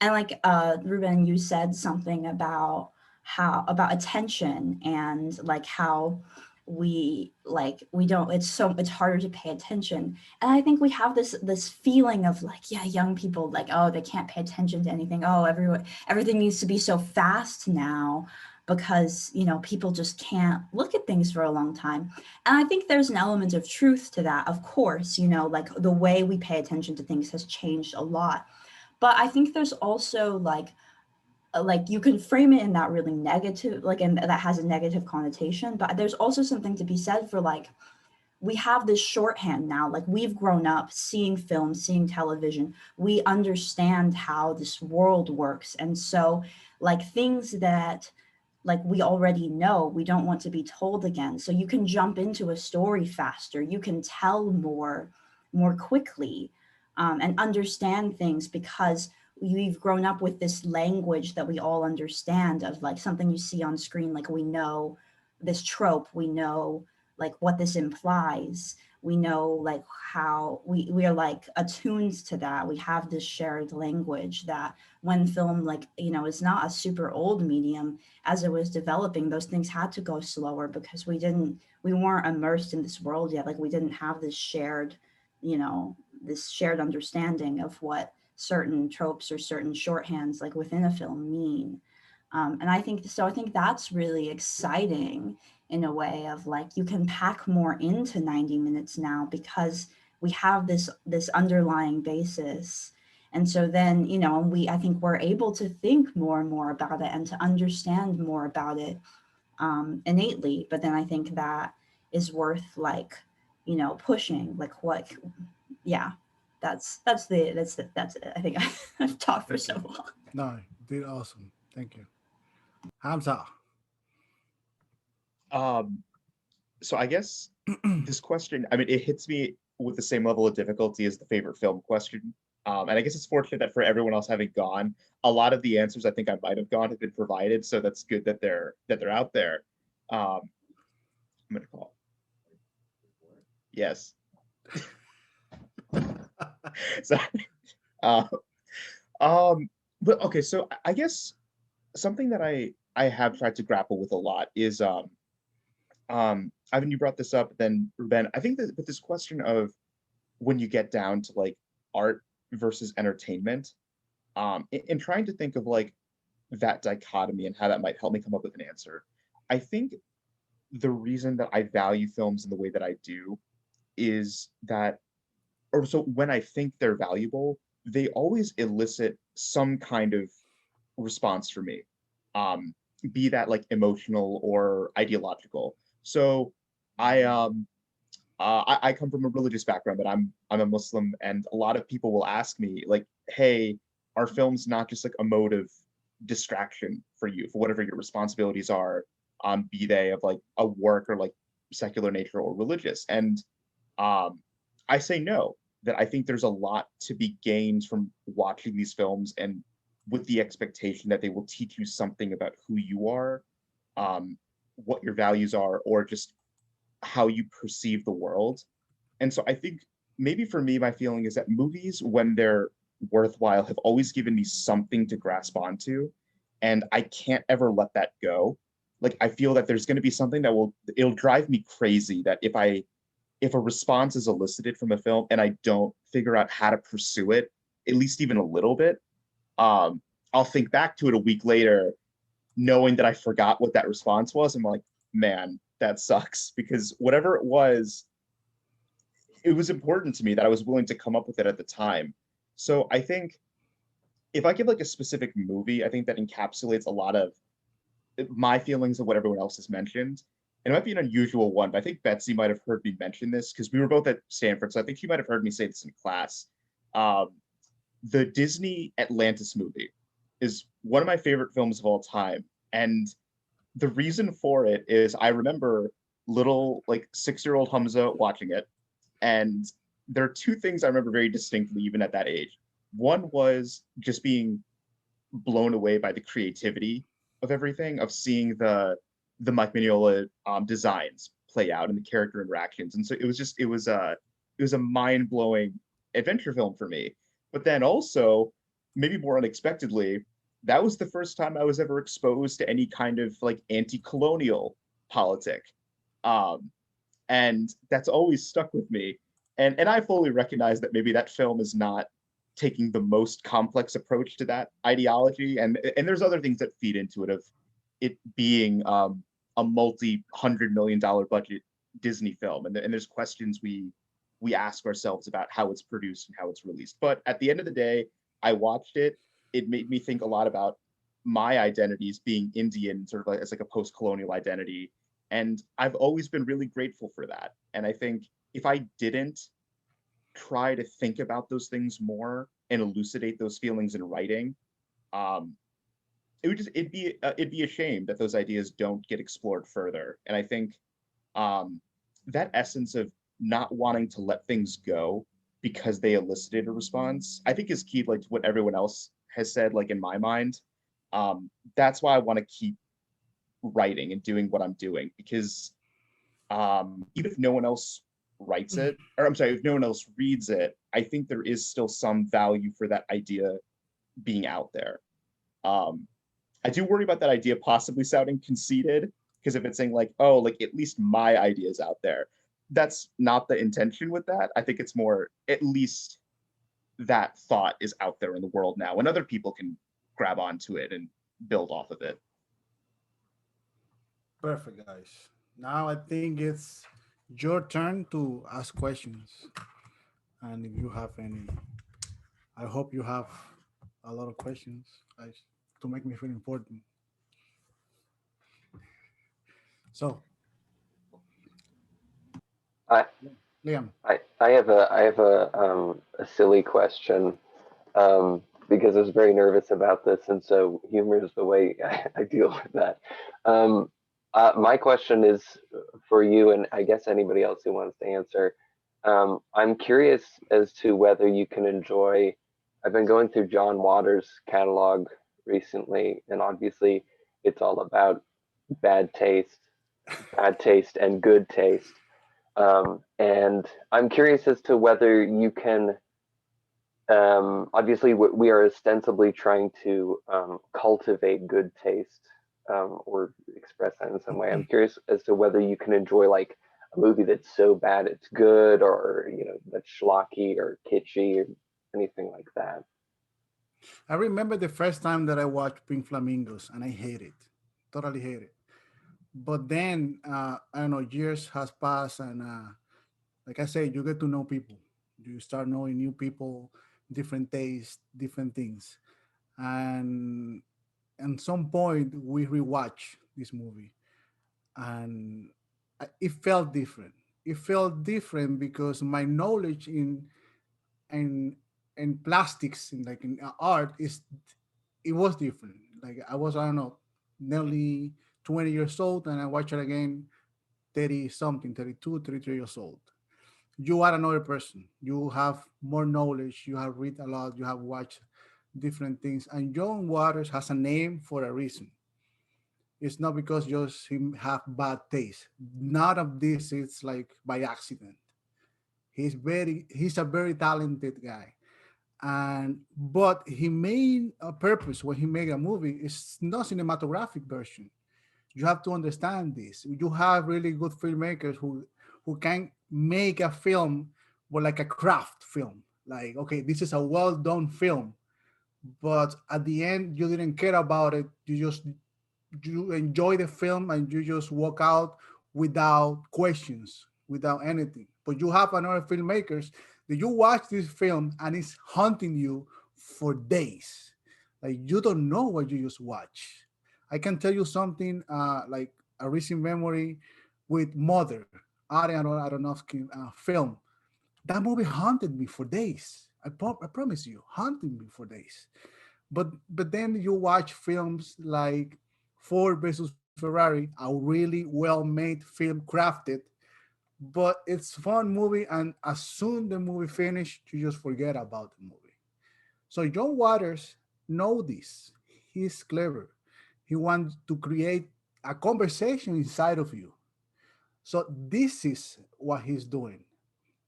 And like Ruben, you said something about about attention, and like how we don't, it's harder to pay attention. And I think we have this feeling of like, yeah, young people, like, oh, they can't pay attention to anything. Oh, everything needs to be so fast now, because people just can't look at things for a long time. And I think there's an element of truth to that, of course. Like the way we pay attention to things has changed a lot. But I think there's also like you can frame it in that really negative, like, and that has a negative connotation. But there's also something to be said for like, we have this shorthand now, like we've grown up seeing film, seeing television. We understand how this world works. And so like things that like we already know, we don't want to be told again. So you can jump into a story faster. You can tell more quickly, and understand things, because we've grown up with this language that we all understand, of like something you see on screen, like we know this trope, we know like what this implies, we know like how we are like attuned to that. We have this shared language that when film, like, is not a super old medium, as it was developing, those things had to go slower, because we weren't immersed in this world yet. Like we didn't have this shared, this shared understanding of what certain tropes or certain shorthands like within a film mean. And I think that's really exciting, in a way of like, you can pack more into 90 minutes now, because we have this underlying basis. And so then, I think we're able to think more and more about it, and to understand more about it innately. But then I think that is worth like, pushing, like what, yeah, that's it. I think I've talked for so long. No, you did awesome. Thank you. Hamza. So I guess this question, I mean, it hits me with the same level of difficulty as the favorite film question. And I guess it's fortunate that for everyone else having gone, a lot of the answers I think I might have gone have been provided. So that's good that they're out there. I'm gonna call. Yes. So, but okay, so I guess something that I have tried to grapple with a lot is Ivan, you brought this up, then Ruben, I think that with this question of when you get down to like art versus entertainment, in trying to think of like that dichotomy and how that might help me come up with an answer, I think the reason that I value films in the way that I do is that, or so when I think they're valuable, they always elicit some kind of response from me, be that like emotional or ideological. So I come from a religious background, but I'm a Muslim, and a lot of people will ask me like, hey, are films not just like a mode of distraction for you, for whatever your responsibilities are, be they of like a work or like secular nature or religious? And I say no, that I think there's a lot to be gained from watching these films, and with the expectation that they will teach you something about who you are, what your values are, or just how you perceive the world. And so I think maybe for me, my feeling is that movies, when they're worthwhile, have always given me something to grasp onto, and I can't ever let that go. Like I feel that there's going to be something that it'll drive me crazy, that if a response is elicited from a film and I don't figure out how to pursue it, at least even a little bit, I'll think back to it a week later, knowing that I forgot what that response was. I'm like, man, that sucks, because whatever it was important to me that I was willing to come up with it at the time. So I think if I give like a specific movie, I think that encapsulates a lot of my feelings of what everyone else has mentioned. And it might be an unusual one, but I think Betsy might have heard me mention this because we were both at Stanford. So I think she might have heard me say this in class. The Disney Atlantis movie is one of my favorite films of all time. And the reason for it is I remember little like 6-year-old Hamza watching it. And there are two things I remember very distinctly, even at that age. One was just being blown away by the creativity of everything, of seeing the Mike Mignola designs play out and the character interactions. And so it was a mind-blowing adventure film for me. But then also, maybe more unexpectedly, that was the first time I was ever exposed to any kind of like anti-colonial politic. And that's always stuck with me. And I fully recognize that maybe that film is not taking the most complex approach to that ideology. And there's other things that feed into it, of it being a multi-$100 million budget Disney film. And there's questions we ask ourselves about how it's produced and how it's released. But at the end of the day, I watched it. It made me think a lot about my identities being Indian, sort of like as like a post-colonial identity. And I've always been really grateful for that. And I think if I didn't try to think about those things more and elucidate those feelings in writing, it'd be a shame that those ideas don't get explored further. And I think that essence of not wanting to let things go because they elicited a response, I think is key, like to what everyone else has said, like in my mind. That's why I want to keep writing and doing what I'm doing, because even if no one else writes it, or I'm sorry, if no one else reads it, I think there is still some value for that idea being out there. I do worry about that idea possibly sounding conceited, because if it's saying like, oh, like at least my idea is out there, that's not the intention with that. I think it's more, at least that thought is out there in the world now, and other people can grab onto it and build off of it. Perfect, guys. Now I think it's your turn to ask questions. And if you have any, I hope you have a lot of questions, guys, to make me feel important. So, I Liam. I have a silly question, because I was very nervous about this, and so humor is the way I deal with that. My question is for you, and I guess anybody else who wants to answer. I'm curious as to whether you can enjoy. I've been going through John Waters' catalog recently, and obviously it's all about bad taste, and good taste. And I'm curious as to whether you can. Obviously, we are ostensibly trying to cultivate good taste, or express that in some way. I'm curious as to whether you can enjoy like a movie that's so bad it's good, or that's schlocky or kitschy or anything like that. I remember the first time that I watched Pink Flamingos, and I hate it, totally hate it. But then, I don't know, years has passed, and like I said, you get to know people. You start knowing new people, different tastes, different things. And at some point, we rewatch this movie, and it felt different. It felt different because my knowledge in in plastics, in like in art, is it was different. Like I was, I don't know, nearly 20 years old, and I watched it again 30 something, 32, 33 years old. You are another person. You have more knowledge. You have read a lot. You have watched different things. And John Waters has a name for a reason. It's not because just him have bad taste. None of this is like by accident. He's a very talented guy. And but he made a purpose when he made a movie. It's not cinematographic version. You have to understand this. You have really good filmmakers who can make a film, but like a craft film. Like, okay, this is a well done film, but at the end you didn't care about it. You enjoy the film and you just walk out without questions, without anything. But you have another filmmakers that you watch this film and it's haunting you for days. Like you don't know what you just watch. I can tell you something like a recent memory with Mother, Ariana Aronofsky film. That movie haunted me for days. I promise you, haunted me for days. But then you watch films like Ford versus Ferrari, a really well made film crafted, but it's fun movie, and as soon the movie finished, you just forget about the movie. So John Waters know this. He's clever. He wants to create a conversation inside of you. So this is what he's doing.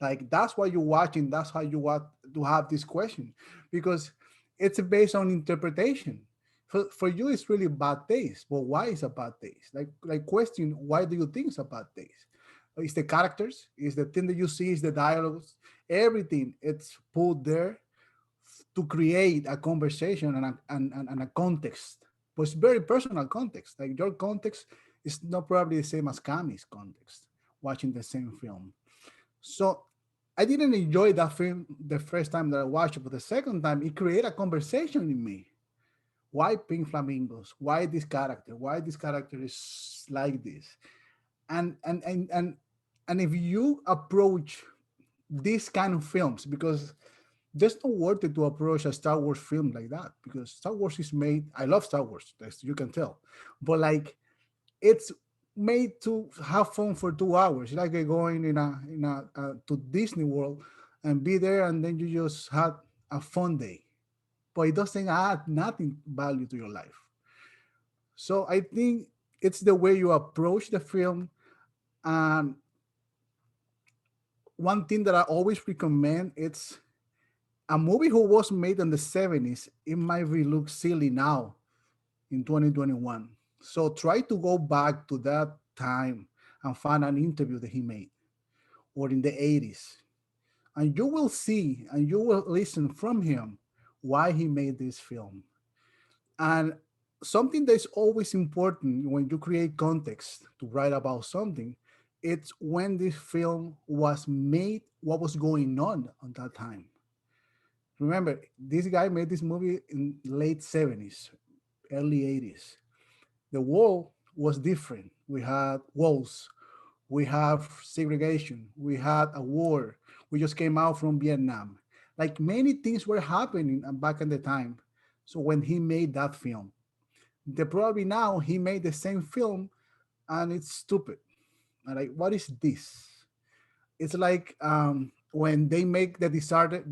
Like that's why you're watching. That's how you want to have this question, because it's based on interpretation. For you, it's really bad taste. But why is a bad taste? Like question, why do you think it's a bad taste? It's the characters, it's the thing that you see, it's the dialogues, everything. It's put there to create a conversation and a context. But it's very personal context. Like your context is not probably the same as Cami's context watching the same film. So I didn't enjoy that film the first time that I watched it, but the second time it created a conversation in me. Why pink flamingos? Why this character? Why this character is like this? And and and and and if you approach these kind of films, because there's no word to approach a Star Wars film like that, because Star Wars is made. I love Star Wars, as you can tell, but like it's made to have fun for 2 hours. It's like going in a to Disney World and be there, and then you just had a fun day, but it doesn't add nothing value to your life. So I think it's the way you approach the film. And one thing that I always recommend, it's a movie who was made in the 70s. It might be look silly now in 2021. So try to go back to that time and find an interview that he made, or in the 80s. And you will see and you will listen from him why he made this film. And something that's always important when you create context to write about something, it's when this film was made, what was going on that time. Remember, this guy made this movie in late 70s, early 80s. The world was different. We had walls, we have segregation, we had a war, we just came out from Vietnam. Like many things were happening back in the time. So when he made that film, the probably now he made the same film and it's stupid. And like, what is this? It's like when they make the Deserted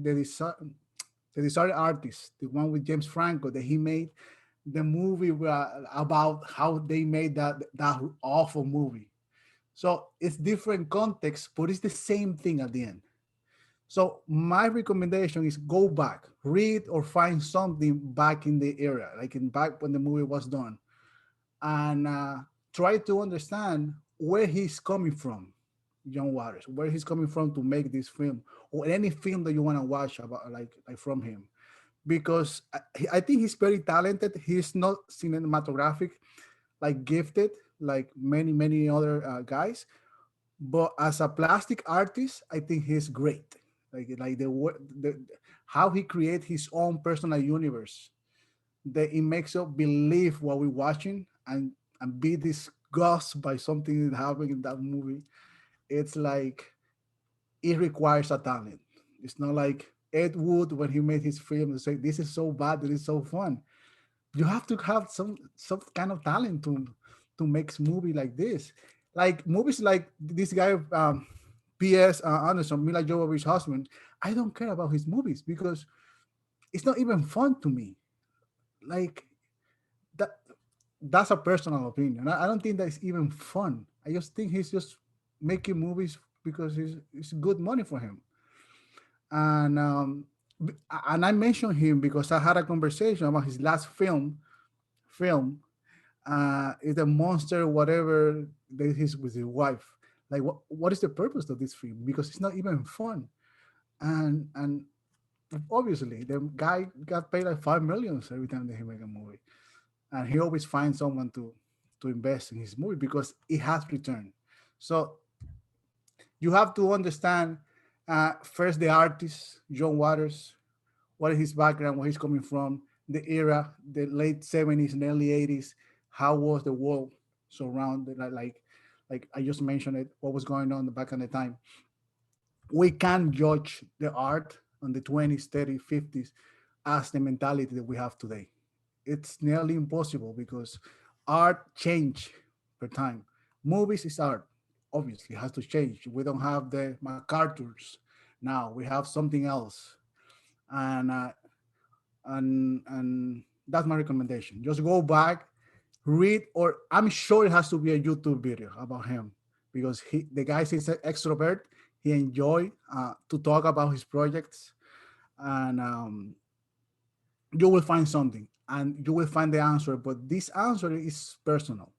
Artist, the one with James Franco, that he made the movie about how they made that awful movie. So it's different context, but it's the same thing at the end. So my recommendation is go back, read or find something back in the era, like in back when the movie was done, and try to understand where he's coming from, John Waters, where he's coming from to make this film, or any film that you want to watch about, like from him, because I think he's very talented. He's not cinematographic, like gifted, like many other guys, but as a plastic artist, I think he's great. Like the how he creates his own personal universe, that it makes us believe what we're watching, and be disgusted by something that happened in that movie. It's like it requires a talent. It's not like Ed Wood when he made his film to say this is so bad that it's so fun. You have to have some kind of talent to make movie like this. Like movies like this guy, P.S. Anderson, Mila Jovovich's husband. I don't care about his movies because it's not even fun to me. Like that. That's a personal opinion. I don't think that's even fun. I just think he's just making movies because it's good money for him. And and I mentioned him because I had a conversation about his last film is a monster whatever that he's with his wife. Like what is the purpose of this film? Because it's not even fun. And obviously the guy got paid like 5 million every time that he make a movie, and he always finds someone to invest in his movie because it has return. So you have to understand first the artist, John Waters, what is his background, where he's coming from. the era, the late 70s and early 80s, how was the world surrounded, like I just mentioned it, what was going on back in the time. We can't judge the art on the 20s, 30s, 50s as the mentality that we have today. It's nearly impossible because art change per time. Movies is art, obviously has to change. We don't have the MacArthur's now. We have something else, and that's my recommendation. Just go back, read, or I'm sure it has to be a YouTube video about him because the guy is an extrovert. He enjoy to talk about his projects, and you will find something, and you will find the answer. But this answer is personal.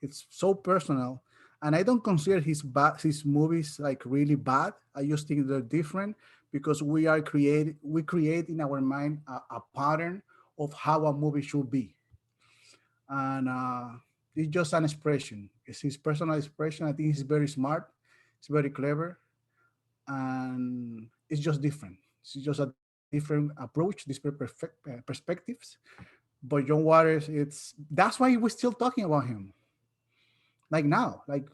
It's so personal, and I don't consider his movies like really bad. I just think they're different because we create in our mind a pattern of how a movie should be, and it's just an expression. It's his personal expression. I think he's very smart. It's very clever, and it's just different. It's just a different approach, different perspectives. But John Waters, that's why we're still talking about him. Like now, like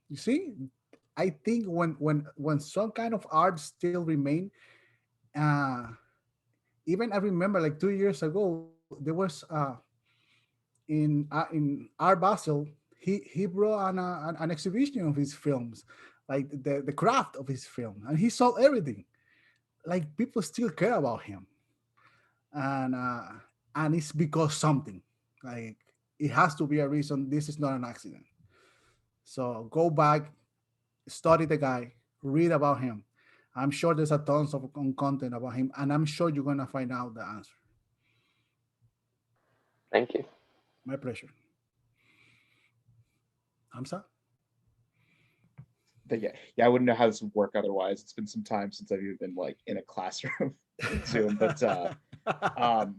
you see, I think when some kind of art still remain, uh, even I remember like 2 years ago there was in Art Basel, he brought an exhibition of his films, like the craft of his film, and he sold everything. Like people still care about him, and uh, and it's because something, like it has to be a reason. This is not an accident. So go back, study the guy, read about him. I'm sure there's a tons of content about him, and I'm sure you're gonna find out the answer. Thank you. My pleasure. Hamza? But yeah, I wouldn't know how this would work otherwise. It's been some time since I've even been like in a classroom Zoom, but um,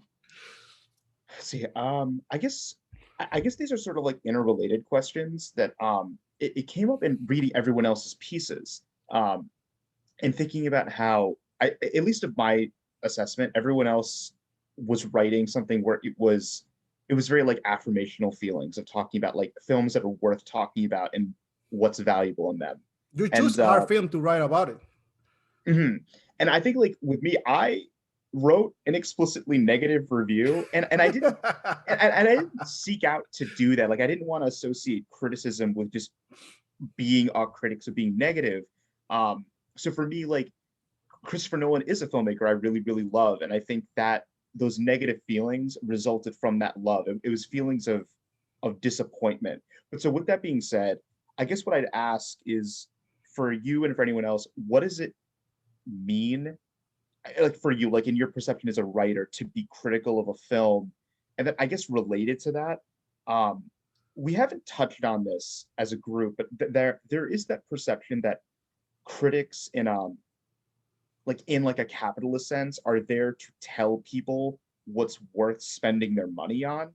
see, I guess these are sort of like interrelated questions that it came up in reading everyone else's pieces, and thinking about how at least of my assessment, everyone else was writing something where it was very like affirmational feelings of talking about like films that are worth talking about and what's valuable in them. You choose And our film to write about it. mhm. And I think like with me, I wrote an explicitly negative review, and I didn't and I didn't seek out to do that. Like I didn't want to associate criticism with just being a critic, so being negative. So for me, like Christopher Nolan is a filmmaker I really, really love, and I think that those negative feelings resulted from that love. It was feelings of disappointment. But so with that being said, I guess what I'd ask is for you and for anyone else, what does it mean, like for you, like in your perception as a writer, to be critical of a film? And then I guess related to that, um, we haven't touched on this as a group, but there is that perception that critics in like a capitalist sense are there to tell people what's worth spending their money on.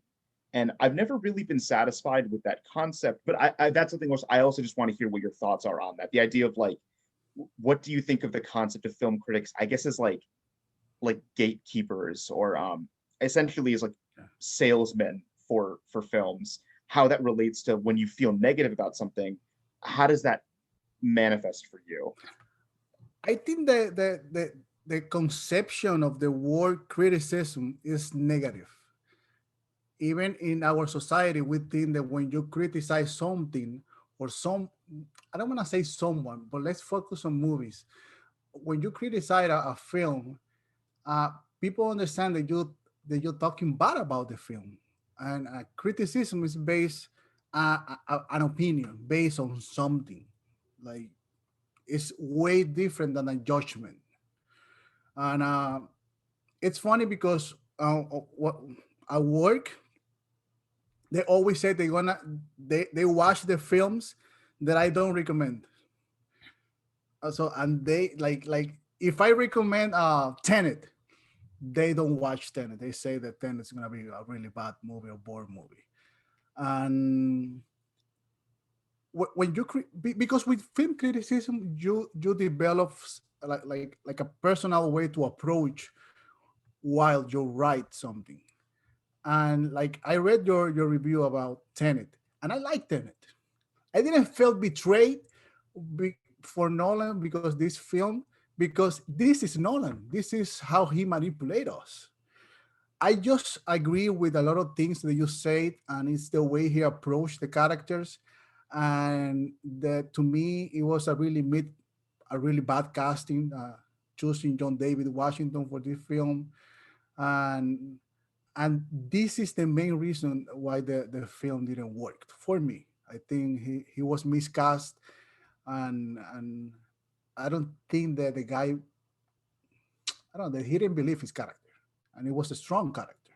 And I've never really been satisfied with that concept, but I that's something else. I also just want to hear what your thoughts are on that. The idea of like, what do you think of the concept of film critics? I guess as like gatekeepers or essentially as like salesmen for films. How that relates to when you feel negative about something. How does that manifest for you? I think the conception of the word criticism is negative. Even in our society, we think that when you criticize something or I don't want to say someone, but let's focus on movies. When you criticize a film, uh, people understand that you're talking bad about the film, and criticism is based an opinion based on something. Like it's way different than a judgment, and it's funny because what at work they always say they watch the films that I don't recommend. So and they like if I recommend Tenet, they don't watch Tenet. They say that Tenet is gonna be a really bad movie or boring movie. And when you because with film criticism, you develop like a personal way to approach while you write something. And like I read your review about Tenet, and I like Tenet. I didn't feel betrayed for Nolan because this film, because this is Nolan. This is how he manipulates us. I just agree with a lot of things that you said, and it's the way he approached the characters. And that to me, it was a really bad casting, choosing John David Washington for this film, and this is the main reason why the film didn't work for me. I think he was miscast, and I don't think that the guy, I don't know, that he didn't believe his character, and it was a strong character.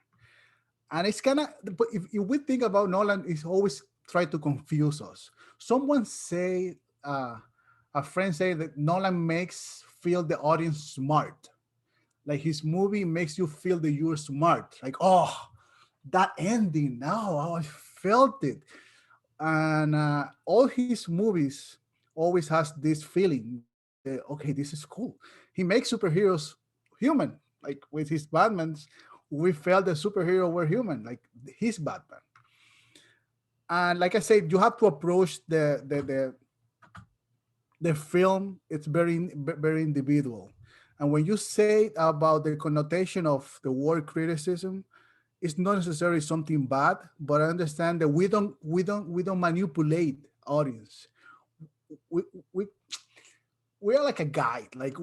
And it's kind of, but if we think about Nolan, he's always try to confuse us. Someone say, a friend say that Nolan makes feel the audience smart. Like his movie makes you feel that you're smart. Like, oh, that ending, now I felt it. And all his movies always has this feeling that, okay, this is cool. He makes superheroes human. Like with his Batmans, we felt the superhero were human, like his Batman. And like I said, you have to approach the film. It's very individual. And when you say about the connotation of the word criticism, it's not necessarily something bad, but I understand that we don't manipulate audience. We we we are like a guide. Like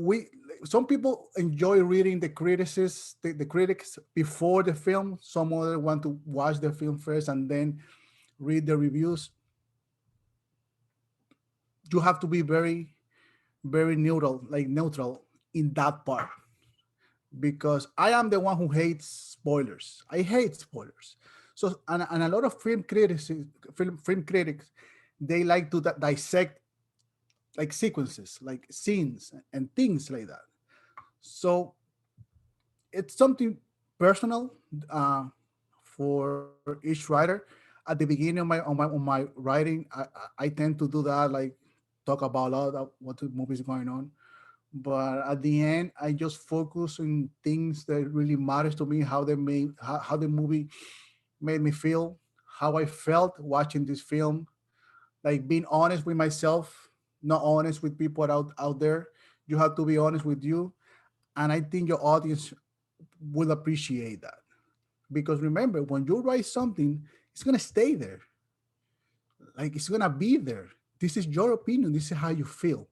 some people enjoy reading the critics before the film. Some other want to watch the film first and then read the reviews. You have to be very neutral, like neutral in that part, because I am the one who hates spoilers. I hate spoilers. So and a lot of film critics, they like to dissect like sequences, like scenes and things like that. So it's something personal, for each writer. At the beginning of my writing, I tend to do that, like talk about a lot of what the movie is going on. But at the end, I just focus on things that really matters to me, how the movie made me feel, how I felt watching this film, like being honest with myself, not honest with people out there. You have to be honest with you. And I think your audience will appreciate that. Because remember, when you write something, it's gonna stay there. Like it's gonna be there. This is your opinion. This is how you feel.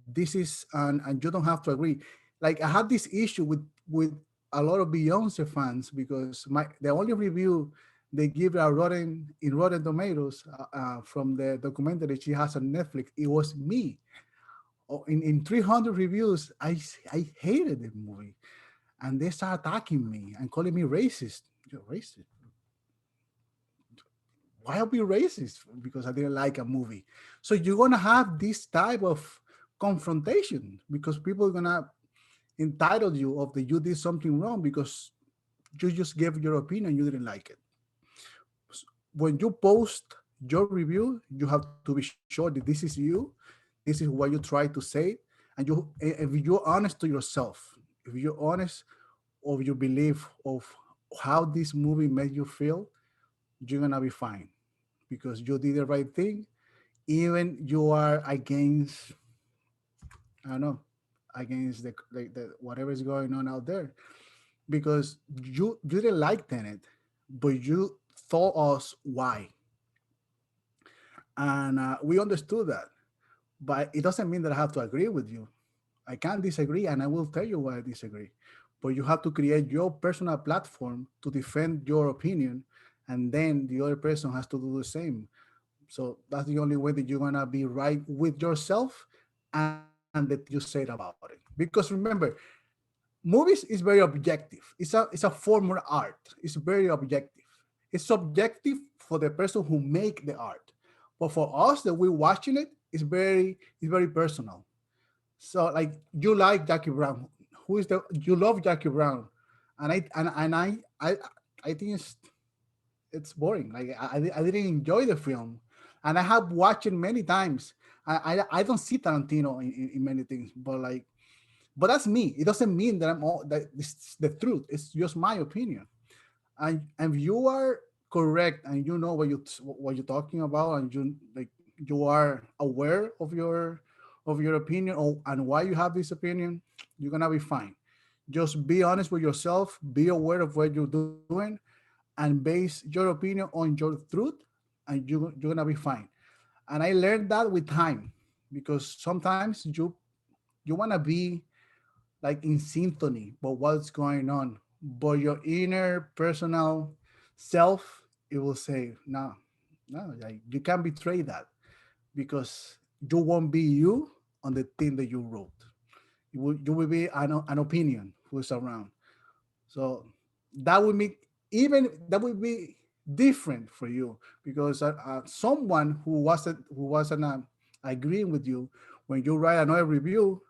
This is and you don't have to agree. Like I had this issue with a lot of Beyonce fans, because the only review they give a Rotten Tomatoes, from the documentary she has on Netflix, it was me. Oh, in 300 reviews, I hated the movie, and they start attacking me and calling me racist. You're racist. Why are we racist? Because I didn't like a movie. So you're gonna have this type of confrontation, because people are gonna entitle you of that you did something wrong because you just gave your opinion, you didn't like it. When you post your review, you have to be sure that this is you, this is what you try to say, and if you're honest to yourself, if you're honest of your belief of how this movie made you feel, you're gonna be fine, because you did the right thing, even you are against, I don't know, against the whatever is going on out there, because you didn't like Tenet, but you told us why, and we understood that. But it doesn't mean that I have to agree with you. I can disagree, and I will tell you why I disagree. But you have to create your personal platform to defend your opinion, and then the other person has to do the same. So that's the only way that you're gonna be right with yourself and that you said about it. Because remember, movies is very objective. It's a form of art. It's very objective. It's subjective for the person who make the art, but for us that we're watching it, it's very personal. So like you like Jackie Brown, who is the you love Jackie Brown, and I think it's boring. Like I didn't enjoy the film, and I have watched it many times. I don't see Tarantino in many things, but that's me. It doesn't mean that I'm all that this is the truth. It's just my opinion. And you are correct, and you know what you're talking about, and you are aware of your opinion, and why you have this opinion. You're gonna be fine. Just be honest with yourself. Be aware of what you're doing, and base your opinion on your truth, and you're gonna be fine. And I learned that with time, because sometimes you wanna be like in symphony, but what's going on, but your inner personal self, it will say no, no, like you can't betray that, because you won't be you on the thing that you wrote. You will be an opinion who's around. So that would make, even that would be different for you, because someone who wasn't agreeing with you, when you write another review,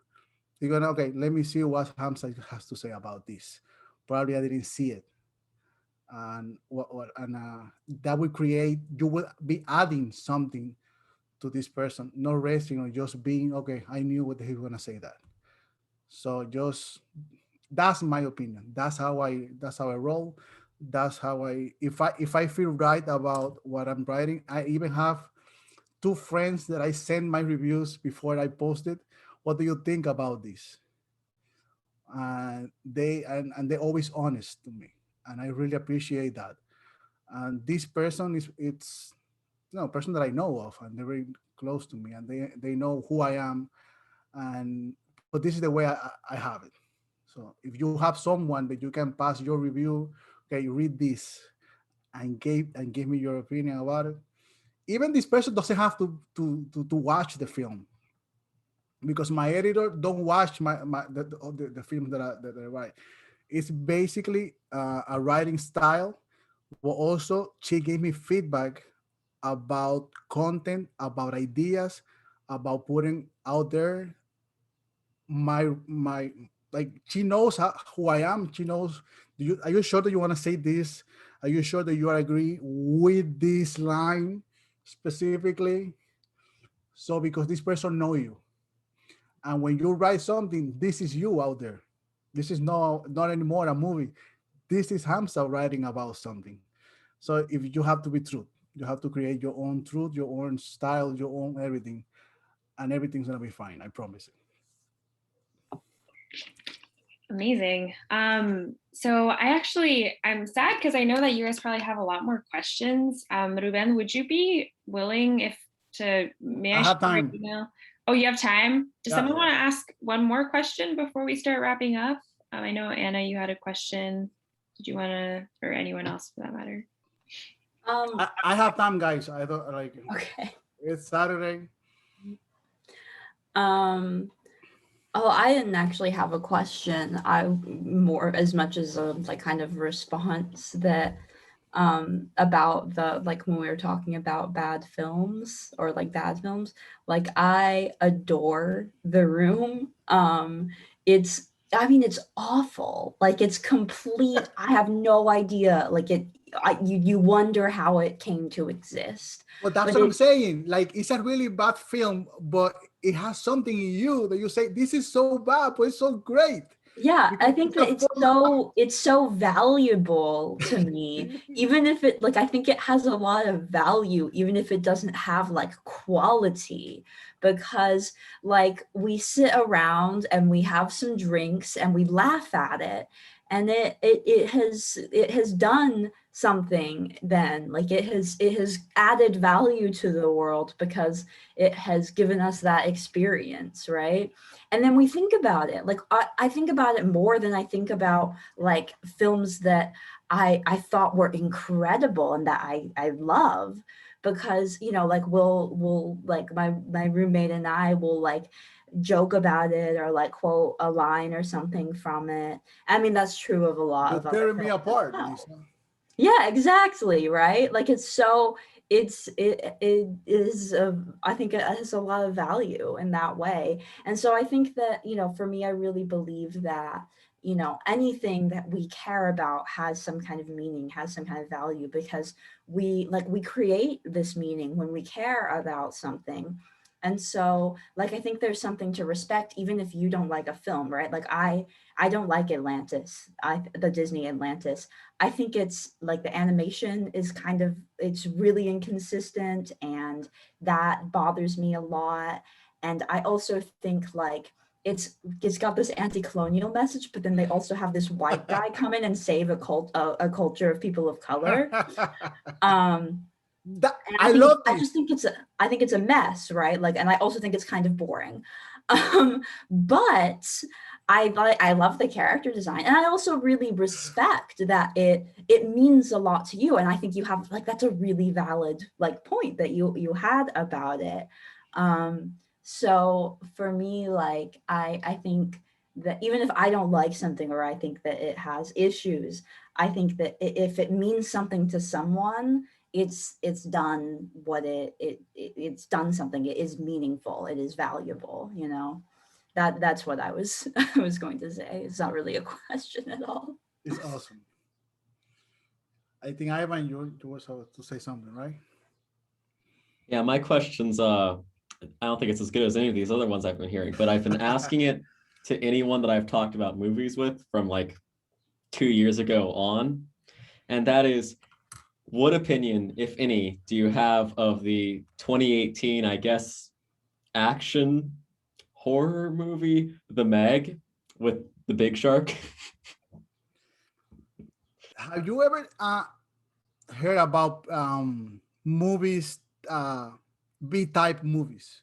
you're gonna, okay, let me see what Hamza has to say about this. Probably I didn't see it, and that will create, you will be adding something to this person, not resting on just being, okay, I knew what he was gonna say that. So just, that's my opinion. That's how I roll. That's how if I feel right about what I'm writing. I even have two friends that I send my reviews before I post it. What do you think about this? And they're always honest to me, and I really appreciate that. And this person is it's a person that I know of, and they're very close to me, and they know who I am. And but this is the way I have it. So if you have someone that you can pass your review, okay, read this and give me your opinion about it. Even this person doesn't have to watch the film, because my editor don't watch the film that I write. It's basically a writing style, but also she gave me feedback about content, about ideas, about putting out there my like, she knows who I am. She knows, are you sure that you want to say this? Are you sure that you agree with this line specifically? So because this person know you, and when you write something, this is you out there. This is not anymore a movie. This is Hamza writing about something. So if you have to be true, you have to create your own truth, your own style, your own everything, and everything's gonna be fine. I promise it. Amazing. So I'm sad because I know that you guys probably have a lot more questions. Ruben, would you be willing may I I have share your time. email? Oh, you have time? Does Yeah. someone want to ask one more question before we start wrapping up? I know, Anna, you had a question. Did you want to, or anyone else for that matter? I have time, guys. I don't like. Okay. It's Saturday. Oh, I didn't actually have a question. I more as much as a like kind of response that about the, like, when we were talking about bad films or like bad films, like I adore The Room. It's, I mean, it's awful. Like, it's complete. I have no idea. Like, you wonder how it came to exist. But that's But what I'm saying. Like, it's a really bad film, but it has something in you that you say, this is so bad, but it's so great. Yeah, Because I think that it's so valuable to me, even if it, like, I think it has a lot of value, even if it doesn't have like quality, because like we sit around and we have some drinks and we laugh at it, and it has done something. Then, like, it has added value to the world because it has given us that experience, right? And then we think about it, like I think about it more than I think about like films that I thought were incredible and that I love, because, you know, like we'll like my roommate and I will like joke about it or like quote a line or something from it. I mean, that's true of a lot you're of other tearing me films as apart, well. Lisa. Yeah, exactly, right? Like, it is I think it has a lot of value in that way. And so I think that, you know, for me, I really believe that, you know, anything that we care about has some kind of meaning, has some kind of value, because we create this meaning when we care about something. And so like I think there's something to respect even if you don't like a film, right? Like I don't like Atlantis, the Disney Atlantis. I think it's like the animation is kind of, it's really inconsistent, and that bothers me a lot. And I also think like it's got this anti-colonial message, but then they also have this white guy come in and save a culture of people of color. And I love this. I just think I think it's a mess, right? Like, and I also think it's kind of boring. But I love the character design, and I also really respect that it means a lot to you. And I think you have like, that's a really valid like point that you had about it. So for me, like I think that even if I don't like something, or I think that it has issues, I think that if it means something to someone, it's done what it's done something. It is meaningful, it is valuable, you know. That's what I was I was going to say. It's not really a question at all. It's awesome. I think Ivan, you were supposed to say something, right? Yeah, my question's I don't think it's as good as any of these other ones I've been hearing, but I've been asking it to anyone that I've talked about movies with from like 2 years ago on, and that is, what opinion, if any, do you have of the 2018, I guess, action horror movie, The Meg, with the big shark? Have you ever heard about movies, B-type movies?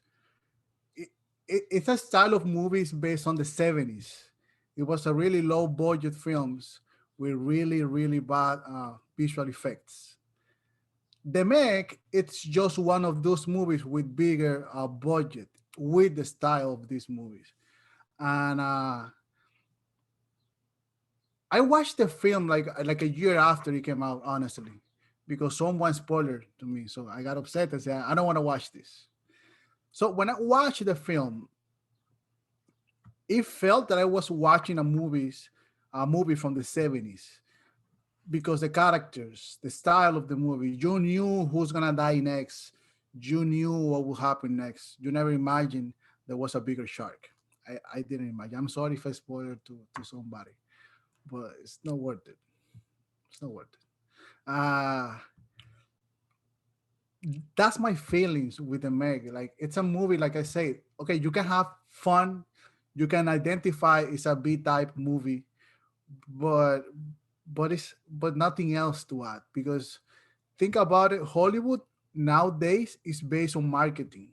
It's a style of movies based on the 70s. It was a really low budget films with really, really bad visual effects. The Meg, it's just one of those movies with bigger budget, with the style of these movies. And I watched the film like a year after it came out, honestly, because someone spoiled it to me. So I got upset and said, I don't want to watch this. So when I watched the film, it felt that I was watching a movie from the 70s, because the characters, the style of the movie, you knew who's gonna die next. You knew what would happen next. You never imagined there was a bigger shark. I didn't imagine. I'm sorry if I spoiled it to somebody, but it's not worth it. It's not worth it. That's my feelings with the Meg. Like, it's a movie, like I say, okay, you can have fun, you can identify it's a B-type movie, but nothing else to add. Because think about it, Hollywood nowadays is based on marketing.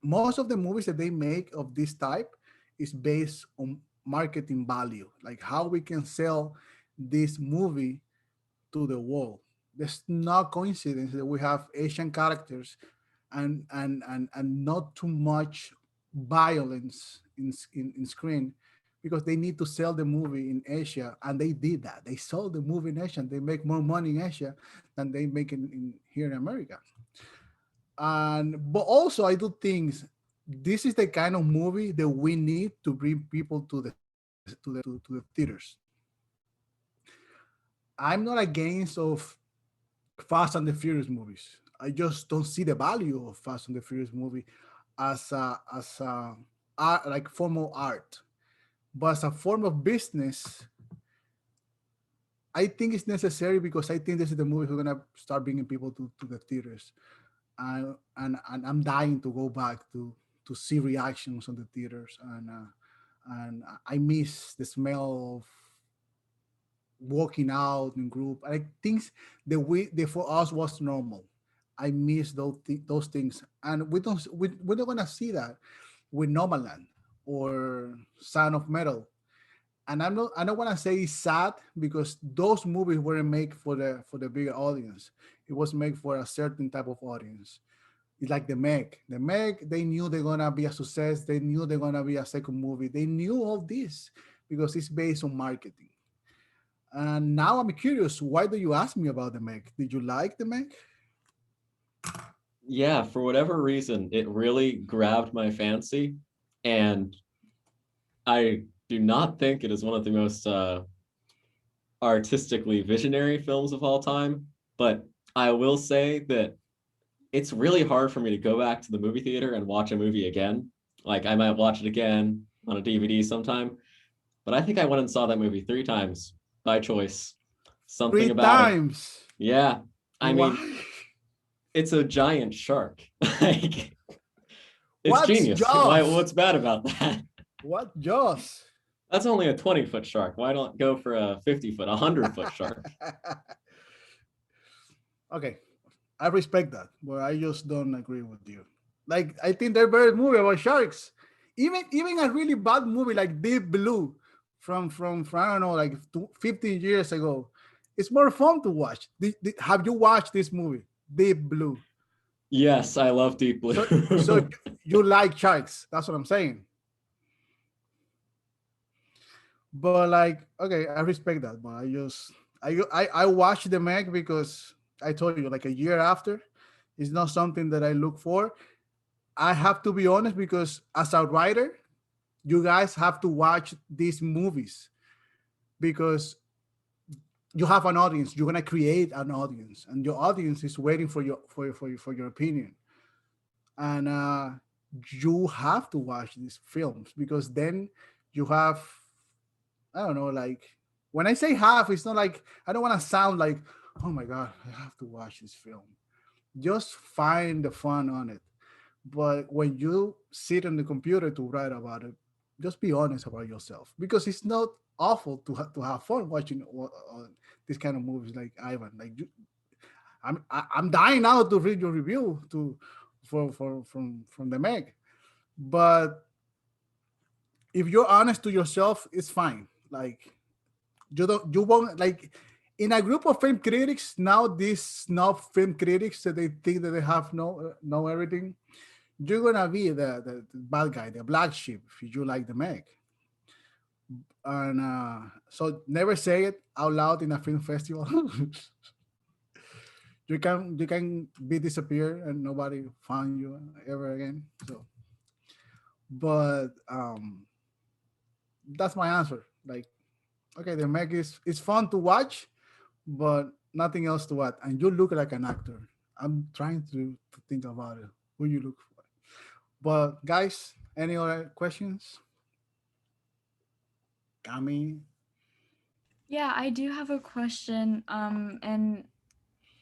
Most of the movies that they make of this type is based on marketing value, like how we can sell this movie to the world. There's no coincidence that we have Asian characters and not too much violence in screen, because they need to sell the movie in Asia, and they did that. They sold the movie in Asia, and they make more money in Asia than they make in here in America. But also I do think this is the kind of movie that we need to bring people to the theaters. I'm not against of Fast and the Furious movies. I just don't see the value of Fast and the Furious movie as a art, like formal art, but as a form of business. I think it's necessary, because I think this is the movie who's gonna start bringing people to the theaters, and I'm dying to go back to see reactions on the theaters, and I miss the smell of walking out in group. I think that for us was normal. I miss those things, and we're not gonna see that with Nomadland or Sound of Metal. And I don't want to say it's sad, because those movies weren't made for the bigger audience. It was made for a certain type of audience. It's like the Meg. The Meg, they knew they're gonna be a success. They knew they're gonna be a second movie. They knew all this because it's based on marketing. And now I'm curious, why do you ask me about the Meg? Did you like the Meg? Yeah, for whatever reason, it really grabbed my fancy, and I do not think it is one of the most artistically visionary films of all time, but I will say that it's really hard for me to go back to the movie theater and watch a movie again. Like I might watch it again on a DVD sometime, but I think I went and saw that movie 3 times by choice. Something Three about it. times. Yeah. I mean, Why? it's a giant shark. Like it's What's genius. Why, Jaws? what's bad about that? What Jaws? That's only a 20-foot shark. Why don't go for a 50-foot, 100-foot shark? Okay, I respect that, but I just don't agree with you. Like, I think they're very movie about sharks. Even a really bad movie like Deep Blue from I don't know, like 15 years ago, it's more fun to watch. Have you watched this movie, Deep Blue? Yes, I love Deep Blue. So you like sharks? That's what I'm saying. But like, okay, I respect that, but I watched the Meg because I told you like a year after, it's not something that I look for. I have to be honest because as a writer, you guys have to watch these movies because you have an audience. You're gonna create an audience, and your audience is waiting for your opinion. And you have to watch these films because then you have, I don't know, like when I say half, it's not like I don't want to sound like, oh my god, I have to watch this film. Just find the fun on it. But when you sit on the computer to write about it, just be honest about yourself because it's not awful to have fun watching this kind of movies like Ivan. Like I'm dying now to read your review from the Meg, but if you're honest to yourself, it's fine. Like you won't like in a group of film critics now. These snob film critics that they think that they have know everything. You're gonna be the bad guy, the black sheep, if you like the Meg. And so never say it out loud in a film festival. you can be disappeared and nobody found you ever again. So, but that's my answer. Like, okay, the Meg is fun to watch, but nothing else to watch. And you look like an actor. I'm trying to think about it. Who you look for? But guys, any other questions? Cami? Yeah, I do have a question. And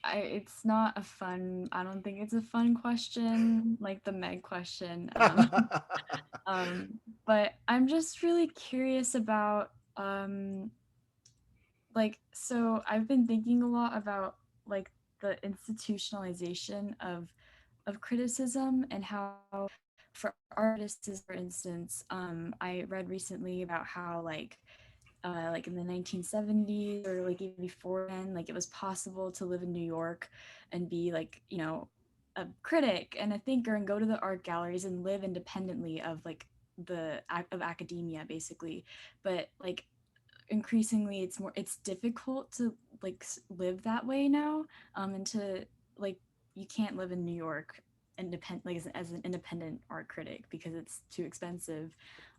it's not a fun. I don't think it's a fun question like the Meg question. But I'm just really curious about like, so I've been thinking a lot about like the institutionalization of criticism and how for artists, for instance, I read recently about how like in the 1970s or like even before then, like it was possible to live in New York and be like, you know, a critic and a thinker and go to the art galleries and live independently of like of academia basically. But like increasingly it's difficult to like live that way now, and to like you can't live in New York independent like as an independent art critic because it's too expensive.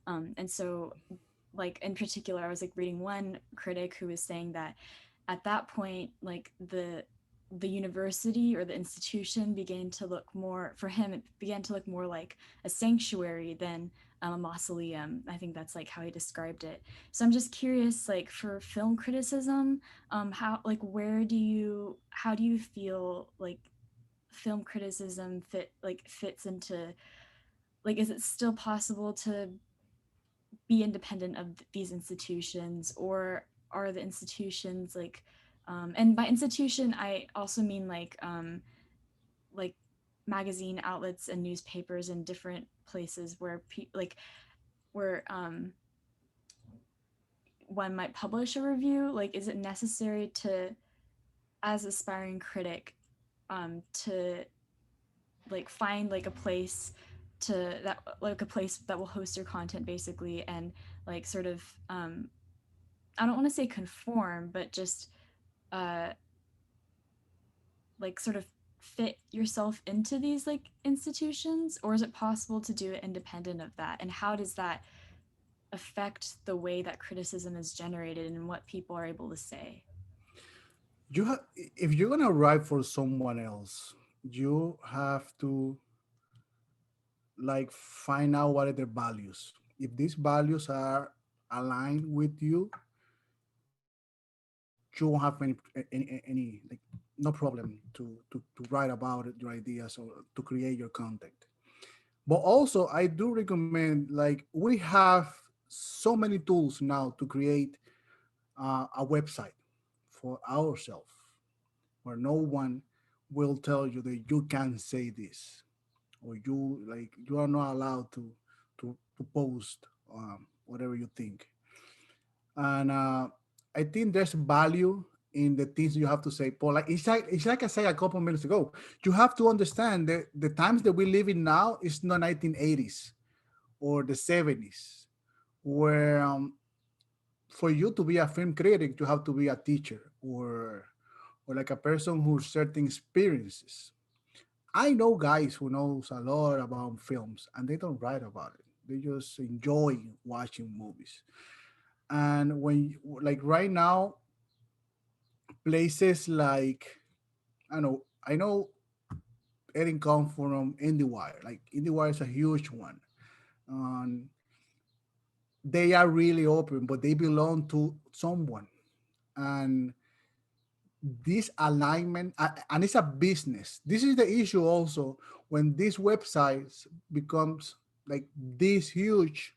And so like in particular I was like reading one critic who was saying that at that point like the university or the institution began to look more, for him it began to look more like a sanctuary than a mausoleum. I think that's like how he described it. So I'm just curious, like for film criticism, how like how do you feel like film criticism fits into, like, is it still possible to be independent of these institutions, or are the institutions like, and by institution I also mean like magazine outlets and newspapers in different places where where one might publish a review. Like, is it necessary to, as aspiring critic, to like find like a place to that, like a place that will host your content basically, and like sort of I don't want to say conform, but just like sort of fit yourself into these like institutions, or is it possible to do it independent of that? And how does that affect the way that criticism is generated and what people are able to say? If you're gonna write for someone else, you have to like find out what are their values. If these values are aligned with you, you won't have any like no problem to write about it, your ideas or to create your content. But also, I do recommend like we have so many tools now to create a website for ourselves, where no one will tell you that you can't say this or you are not allowed to post whatever you think. And I think there's value in the things you have to say. But like it's like I said a couple minutes ago, you have to understand that the times that we live in now is not 1980s or the 70s, where for you to be a film critic, you have to be a teacher or like a person who's certain experiences. I know guys who knows a lot about films and they don't write about it. They just enjoy watching movies. And like right now, places like I know Erin come from IndieWire. Like IndieWire is a huge one. Um, they are really open, but they belong to someone. And this alignment, and it's a business. This is the issue also when these websites becomes like this huge.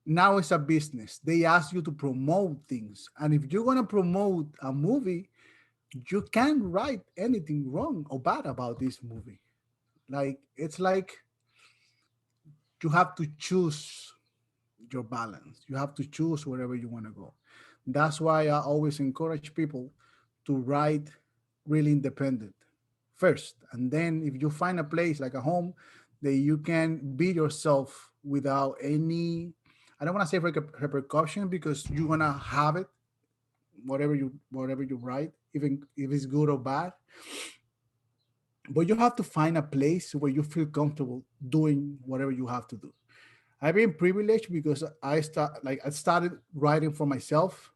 Now it's a business. They ask you to promote things, and if you're gonna promote a movie, you can't write anything wrong or bad about this movie. Like it's like you have to choose your balance. You have to choose wherever you want to go. That's why I always encourage people to write really independent first. And then if you find a place like a home that you can be yourself without any, I don't want to say repercussion because you're gonna have it, whatever you write, even if it's good or bad. But you have to find a place where you feel comfortable doing whatever you have to do. I've been privileged because I started writing for myself.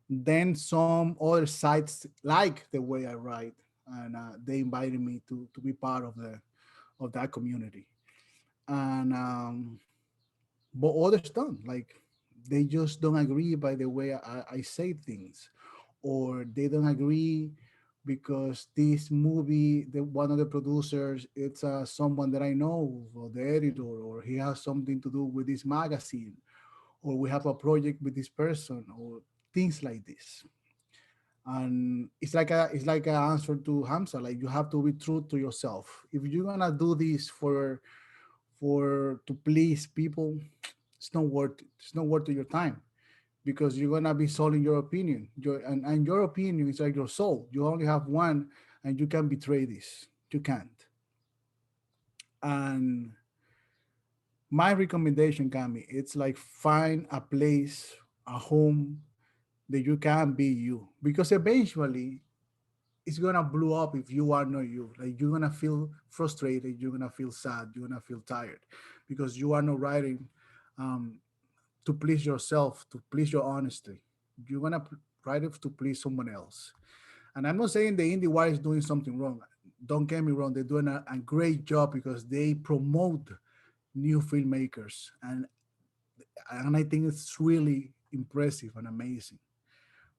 Then some other sites like the way I write, and they invited me to be part of that community. And but others don't. Like they just don't agree by the way I say things, or they don't agree because this movie, one of the producers, it's someone that I know, or the editor, or he has something to do with this magazine, or we have a project with this person, or things like this. And it's like an answer to Hamza. Like you have to be true to yourself. If you're gonna do this for to please people, it's not worth it. It's not worth your time because you're gonna be selling your opinion. And your opinion is like your soul. You only have one, and you can betray this. You can't. And my recommendation, Cami, it's like find a place, a home that you can be you. Because eventually it's gonna blow up if you are not you. Like you're gonna feel frustrated, you're gonna feel sad, you're gonna feel tired because you are not writing um, to please yourself, to please your honesty. You're gonna write it to please someone else. And I'm not saying the IndieWire is doing something wrong. Don't get me wrong, they're doing a great job because they promote new filmmakers, and I think it's really impressive and amazing.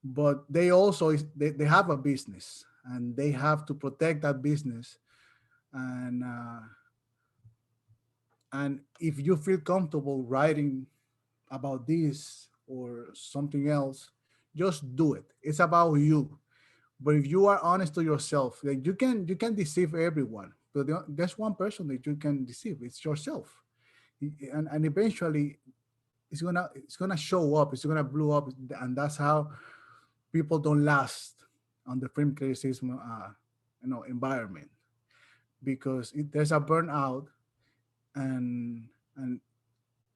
But they also they have a business and they have to protect that business. And uh, and if you feel comfortable writing about this or something else, just do it. It's about you. But if you are honest to yourself, like you can deceive everyone, but there's one person that you can deceive. It's yourself, and eventually it's gonna show up. It's gonna blow up, and that's how people don't last on the film criticism environment because there's a burnout, and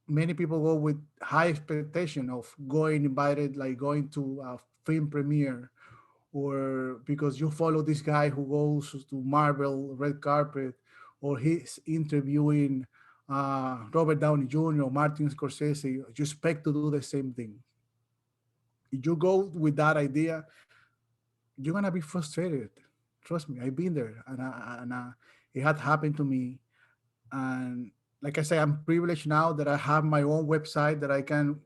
many people go with high expectation of going invited, like going to a film premiere, or because you follow this guy who goes to Marvel red carpet, or he's interviewing Robert Downey Jr. or Martin Scorsese, you expect to do the same thing. If you go with that idea, you're gonna be frustrated. Trust me, I've been there, and it had happened to me. And like I say, I'm privileged now that I have my own website that I can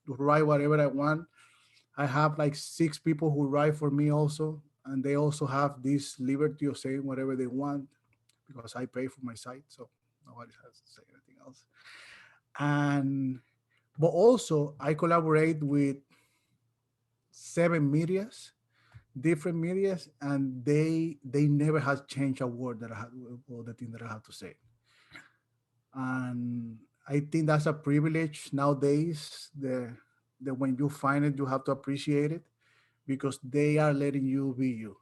write whatever I want. I have like 6 people who write for me also, and they also have this liberty of saying whatever they want because I pay for my site, so nobody has to say anything else. And but also I collaborate with 7 medias, different medias, and they never has changed a word that I had or the thing that I have to say. And I think that's a privilege nowadays. The when you find it, you have to appreciate it because they are letting you be you,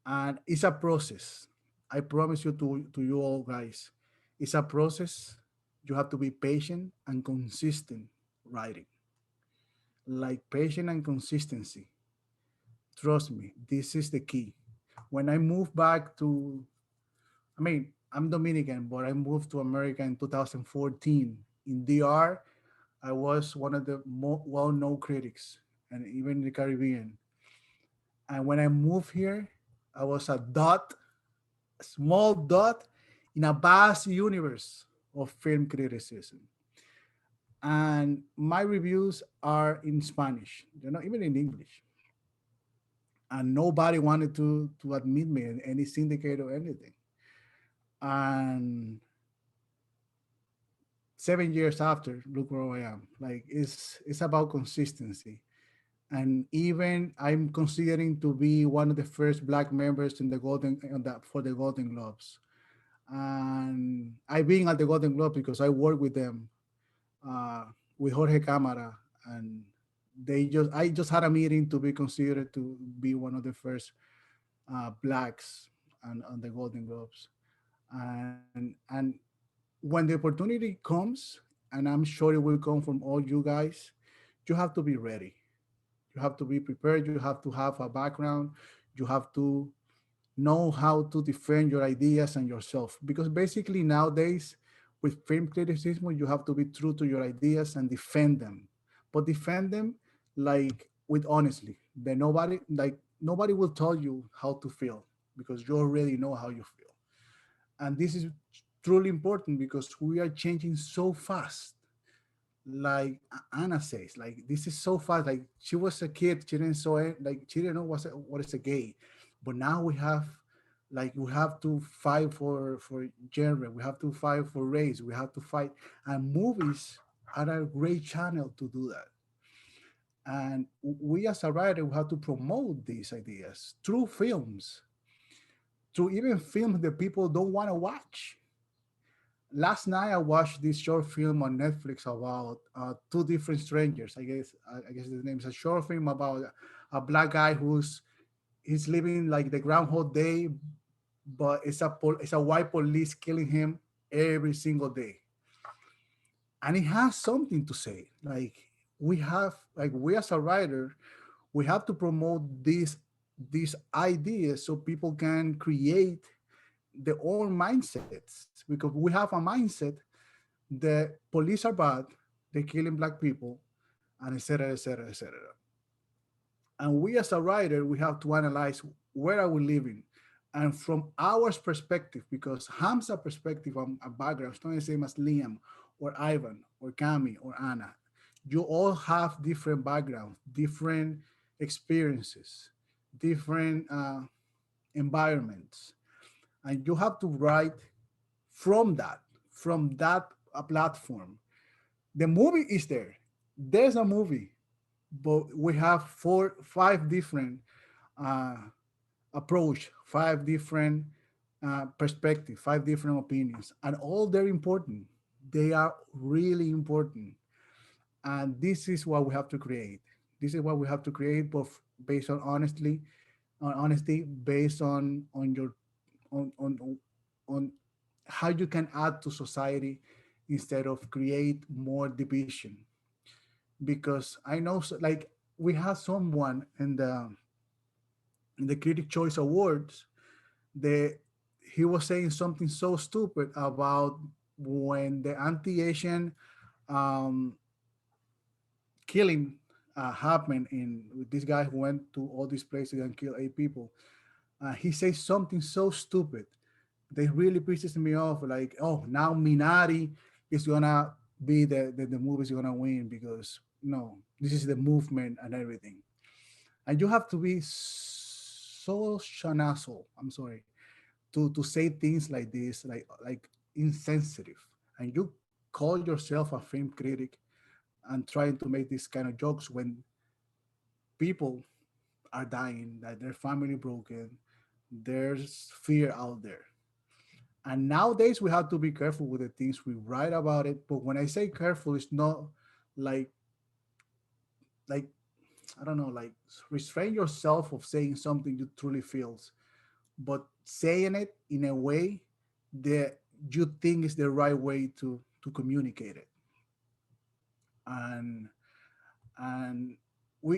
and it's a process. I promise you to you all guys, it's a process. You have to be patient and consistent writing, like patient and consistency. Trust me, this is the key. When I moved back to, I mean, I'm Dominican, but I moved to America in 2014. In DR, I was one of the more well-known critics, and even in the Caribbean. And when I moved here, I was a dot, a small dot in a vast universe of film criticism. And my reviews are in Spanish. They're not even in English. And nobody wanted to admit me in any syndicate or anything. And 7 years after, look where I am. Like it's about consistency. And even I'm considering to be one of the first Black members in the for the Golden Globes. And I've been at the Golden Globe because I work with them, uh, with Jorge Cámara, and I just had a meeting to be considered to be one of the first Blacks on the Golden Globes. And when the opportunity comes, and I'm sure it will come from all you guys, you have to be ready. You have to be prepared. You have to have a background. You have to know how to defend your ideas and yourself. Because basically nowadays, with film criticism, you have to be true to your ideas and defend them. But defend them like with honestly. That nobody will tell you how to feel because you already know how you feel. And this is truly important because we are changing so fast. Like Anna says, like this is so fast. Like she was a kid, she didn't saw it, like she didn't know what is a gay, but now we have to fight for gender, we have to fight for race, we have to fight, and movies are a great channel to do that. And we as a writer, we have to promote these ideas through films, through even films that people don't want to watch. Last night I watched this short film on Netflix about two different strangers. I guess the name is a short film about a black guy he's living like the Groundhog Day, but it's a white police killing him every single day, and it has something to say. Like we as a writer, we have to promote these ideas so people can create their own mindsets because we have a mindset the police are bad, they're killing black people, and etc., etc., etc. And we as a writer, we have to analyze where are we living, and from our perspective, because Hamza's perspective on a background is not the same as Liam or Ivan or Cami or Anna. You all have different backgrounds, different experiences, different environments, and you have to write from that platform. The movie is there. There's a movie, but we have 5 different uh, approach, 5 different perspective, 5 different opinions, and all they're important. They are really important, and this is what we have to create. This is what we have to create, both based on honesty, based on your on how you can add to society instead of create more division. Because I know, like we have someone in the Critic Choice Awards, the he was saying something so stupid about when the anti-Asian um, killing happened in with this guy who went to all these places and killed 8 people. He says something so stupid that really pisses me off. Like, oh, now Minari is gonna be the movie's gonna win because no, this is the movement and everything. And you have to be so an asshole. I'm sorry to say things like this, like insensitive, and you call yourself a film critic and trying to make these kind of jokes when people are dying, that their family broken, there's fear out there. And nowadays we have to be careful with the things we write about it. But when I say careful, it's not like like I don't know, like restrain yourself of saying something you truly feels, but saying it in a way that you think is the right way to communicate it. And and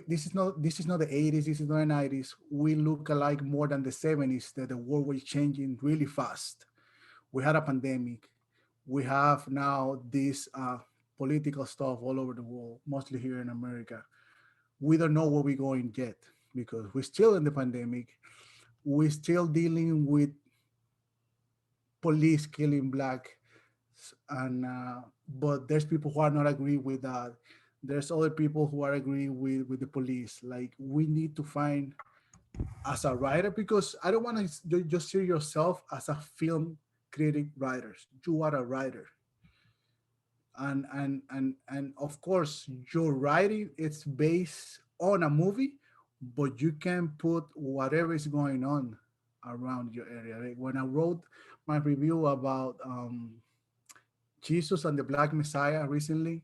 this is not the 80s, this is not the 90s. We look alike more than the 70s, that the world was changing really fast. We had a pandemic. We have now this political stuff all over the world, mostly here in America. We don't know where we're going yet because we're still in the pandemic. We're still dealing with police killing black, and but there's people who are not agree with that. There's other people who are agree with the police. Like, we need to find, as a writer, because I don't want to just see yourself as a film critic writer. You are a writer, and of course your writing is based on a movie, but you can put whatever is going on around your area. Like when I wrote my review about Jesus and the Black Messiah recently,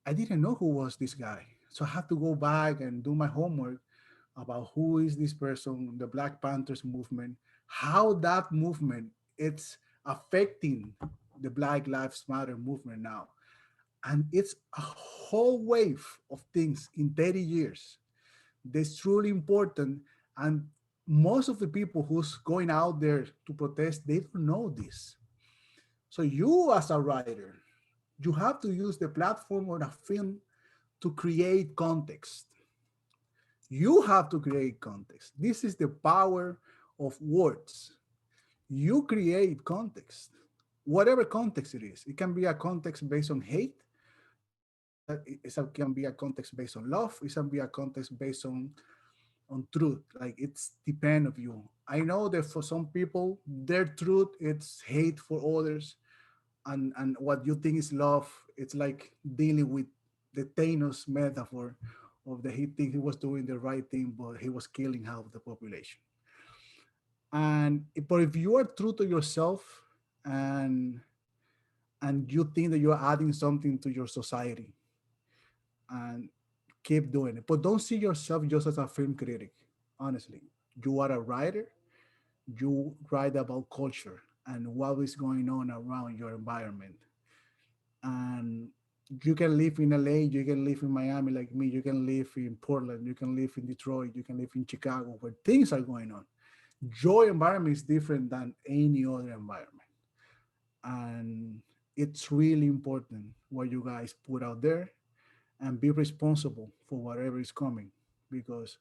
I didn't know who was this guy, so I had to go back and do my homework about who is this person, the Black Panthers movement, how that movement it's affecting the Black Lives Matter movement now. And it's a whole wave of things in 30 years that's truly important. And most of the people who's going out there to protest, they don't know this. So you as a writer, you have to use the platform or a film to create context. You have to create context. This is the power of words. You create context, whatever context it is. It can be a context based on hate. It can be a context based on love. It can be a context based on truth. Like, it's depend of you. I know that for some people, their truth it's hate for others, and what you think is love, it's like dealing with the Thanos metaphor of the he think he was doing the right thing, but he was killing half of the population. But if you are true to yourself, and you think that you're adding something to your society, and keep doing it, but don't see yourself just as a film critic. Honestly, you are a writer. You write about culture and what is going on around your environment. And you can live in LA, you can live in Miami like me, you can live in Portland, you can live in Detroit, you can live in Chicago, where things are going on. Your environment is different than any other environment. And it's really important what you guys put out there, and be responsible for whatever is coming, because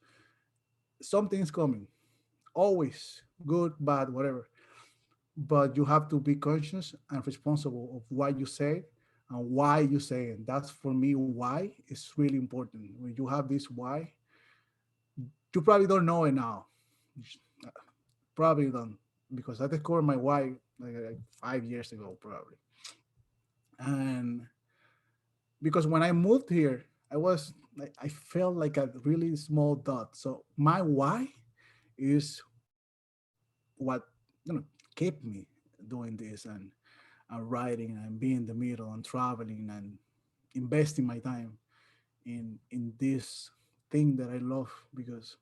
something's coming. Always good, bad, whatever. But you have to be conscious and responsible of what you say and why you say it. That's, for me, why is really important. When you have this why, you probably don't know it now. Probably don't, because I discovered my why like 5 years ago, probably. And because when I moved here, I felt like a really small dot. So my why is what kept me doing this, and writing and being in the middle and traveling and investing my time in this thing that I love. Because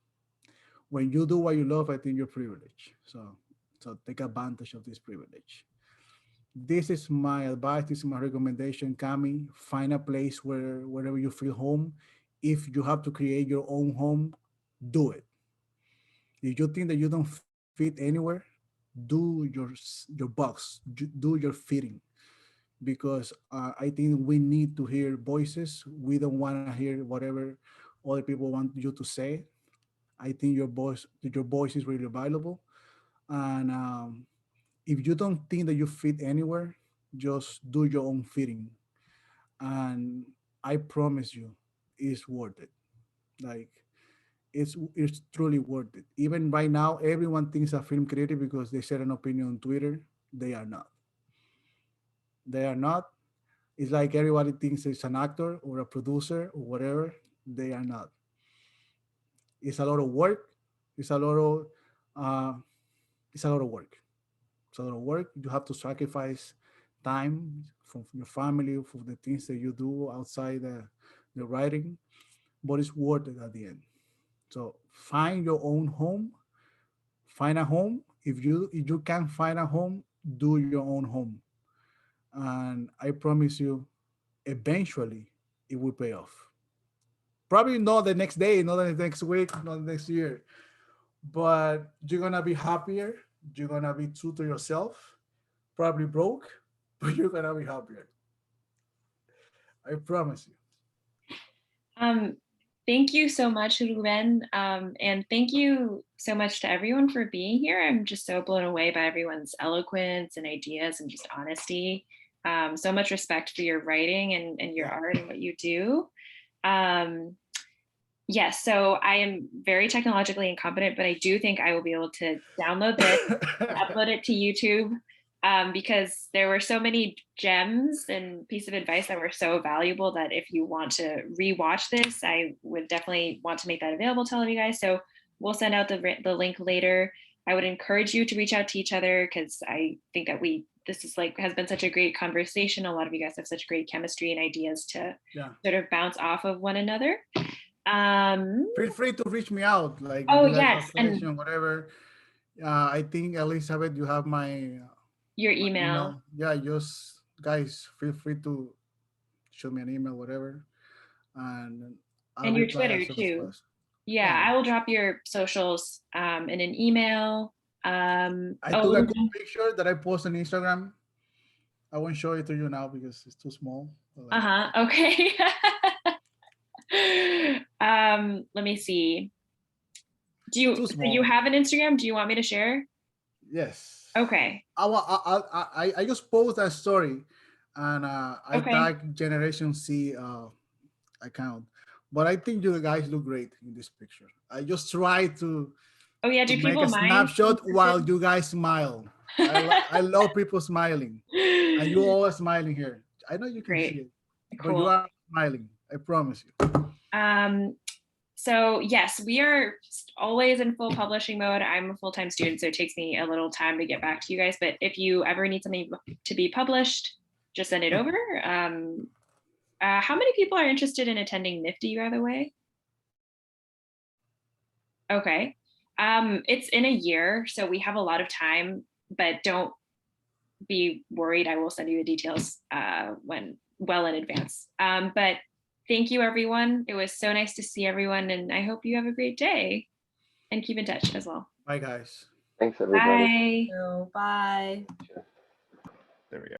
when you do what you love, I think you're privileged. So take advantage of this privilege. This is my advice. This is my recommendation, Cami. Find a place wherever you feel home. If you have to create your own home, do it. If you think that you don't fit anywhere, do your box, do your fitting, because I think we need to hear voices. We don't want to hear whatever other people want you to say. I think your voice is really valuable. And if you don't think that you fit anywhere, just do your own fitting. And I promise you, it's worth it. Like it's truly worth it. Even right now, everyone thinks a film critic because they share an opinion on Twitter. They are not. They are not. It's like everybody thinks it's an actor or a producer or whatever. They are not. It's a lot of work. It's a lot of uh, it's a lot of work. It's a lot of work. You have to sacrifice time from your family for the things that you do outside the writing, but it's worth it at the end. So find your own home. Find a home. If you can't find a home, do your own home, and I promise you, eventually, it will pay off. Probably not the next day, not the next week, not the next year, but you're gonna be happier. You're gonna be true to yourself. Probably broke, but you're gonna be happier. I promise you. Um, thank you so much, Ruben. And thank you so much to everyone for being here. I'm just so blown away by everyone's eloquence and ideas and just honesty. So much respect for your writing and your art and what you do. Yes, so I am very technologically incompetent, but I do think I will be able to download this and upload it to YouTube, because there were so many gems and pieces of advice that were so valuable that if you want to rewatch this, I would definitely want to make that available to all of you guys. So we'll send out the link later. I would encourage you to reach out to each other because I think that this is has been such a great conversation. A lot of you guys have such great chemistry and ideas to sort of bounce off of one another. Feel free to reach me out, like if Oh you guys yes, have question, whatever. I think Elizabeth, you have your my email. Yeah, just guys, feel free to shoot me an email, whatever, and I'll And your reply Twitter as soon as too. possible. Yeah, I will drop your socials in an email. I took a cool picture that I post on Instagram. I won't show it to you now because it's too small. Okay. Let me see. Do you have an Instagram? Do you want me to share? Yes. Okay. I just post that story, and I Okay. tag Generation C account. But I think you guys look great in this picture. I just try to Oh yeah, do make people a mind? snapshot while you guys smile. I love people smiling, and you always smiling here. I know you can see it, but you are smiling. I promise you. So yes, we are always in full publishing mode. I'm a full-time student, so it takes me a little time to get back to you guys. But if you ever need something to be published, just send it over. How many people are interested in attending NIFTY, by the way? Okay. It's in a year, so we have a lot of time, but don't be worried. I will send you the details well in advance. But thank you, everyone. It was so nice to see everyone, and I hope you have a great day and keep in touch as well. Bye, guys. Thanks, everybody. Bye. So, bye. There we go.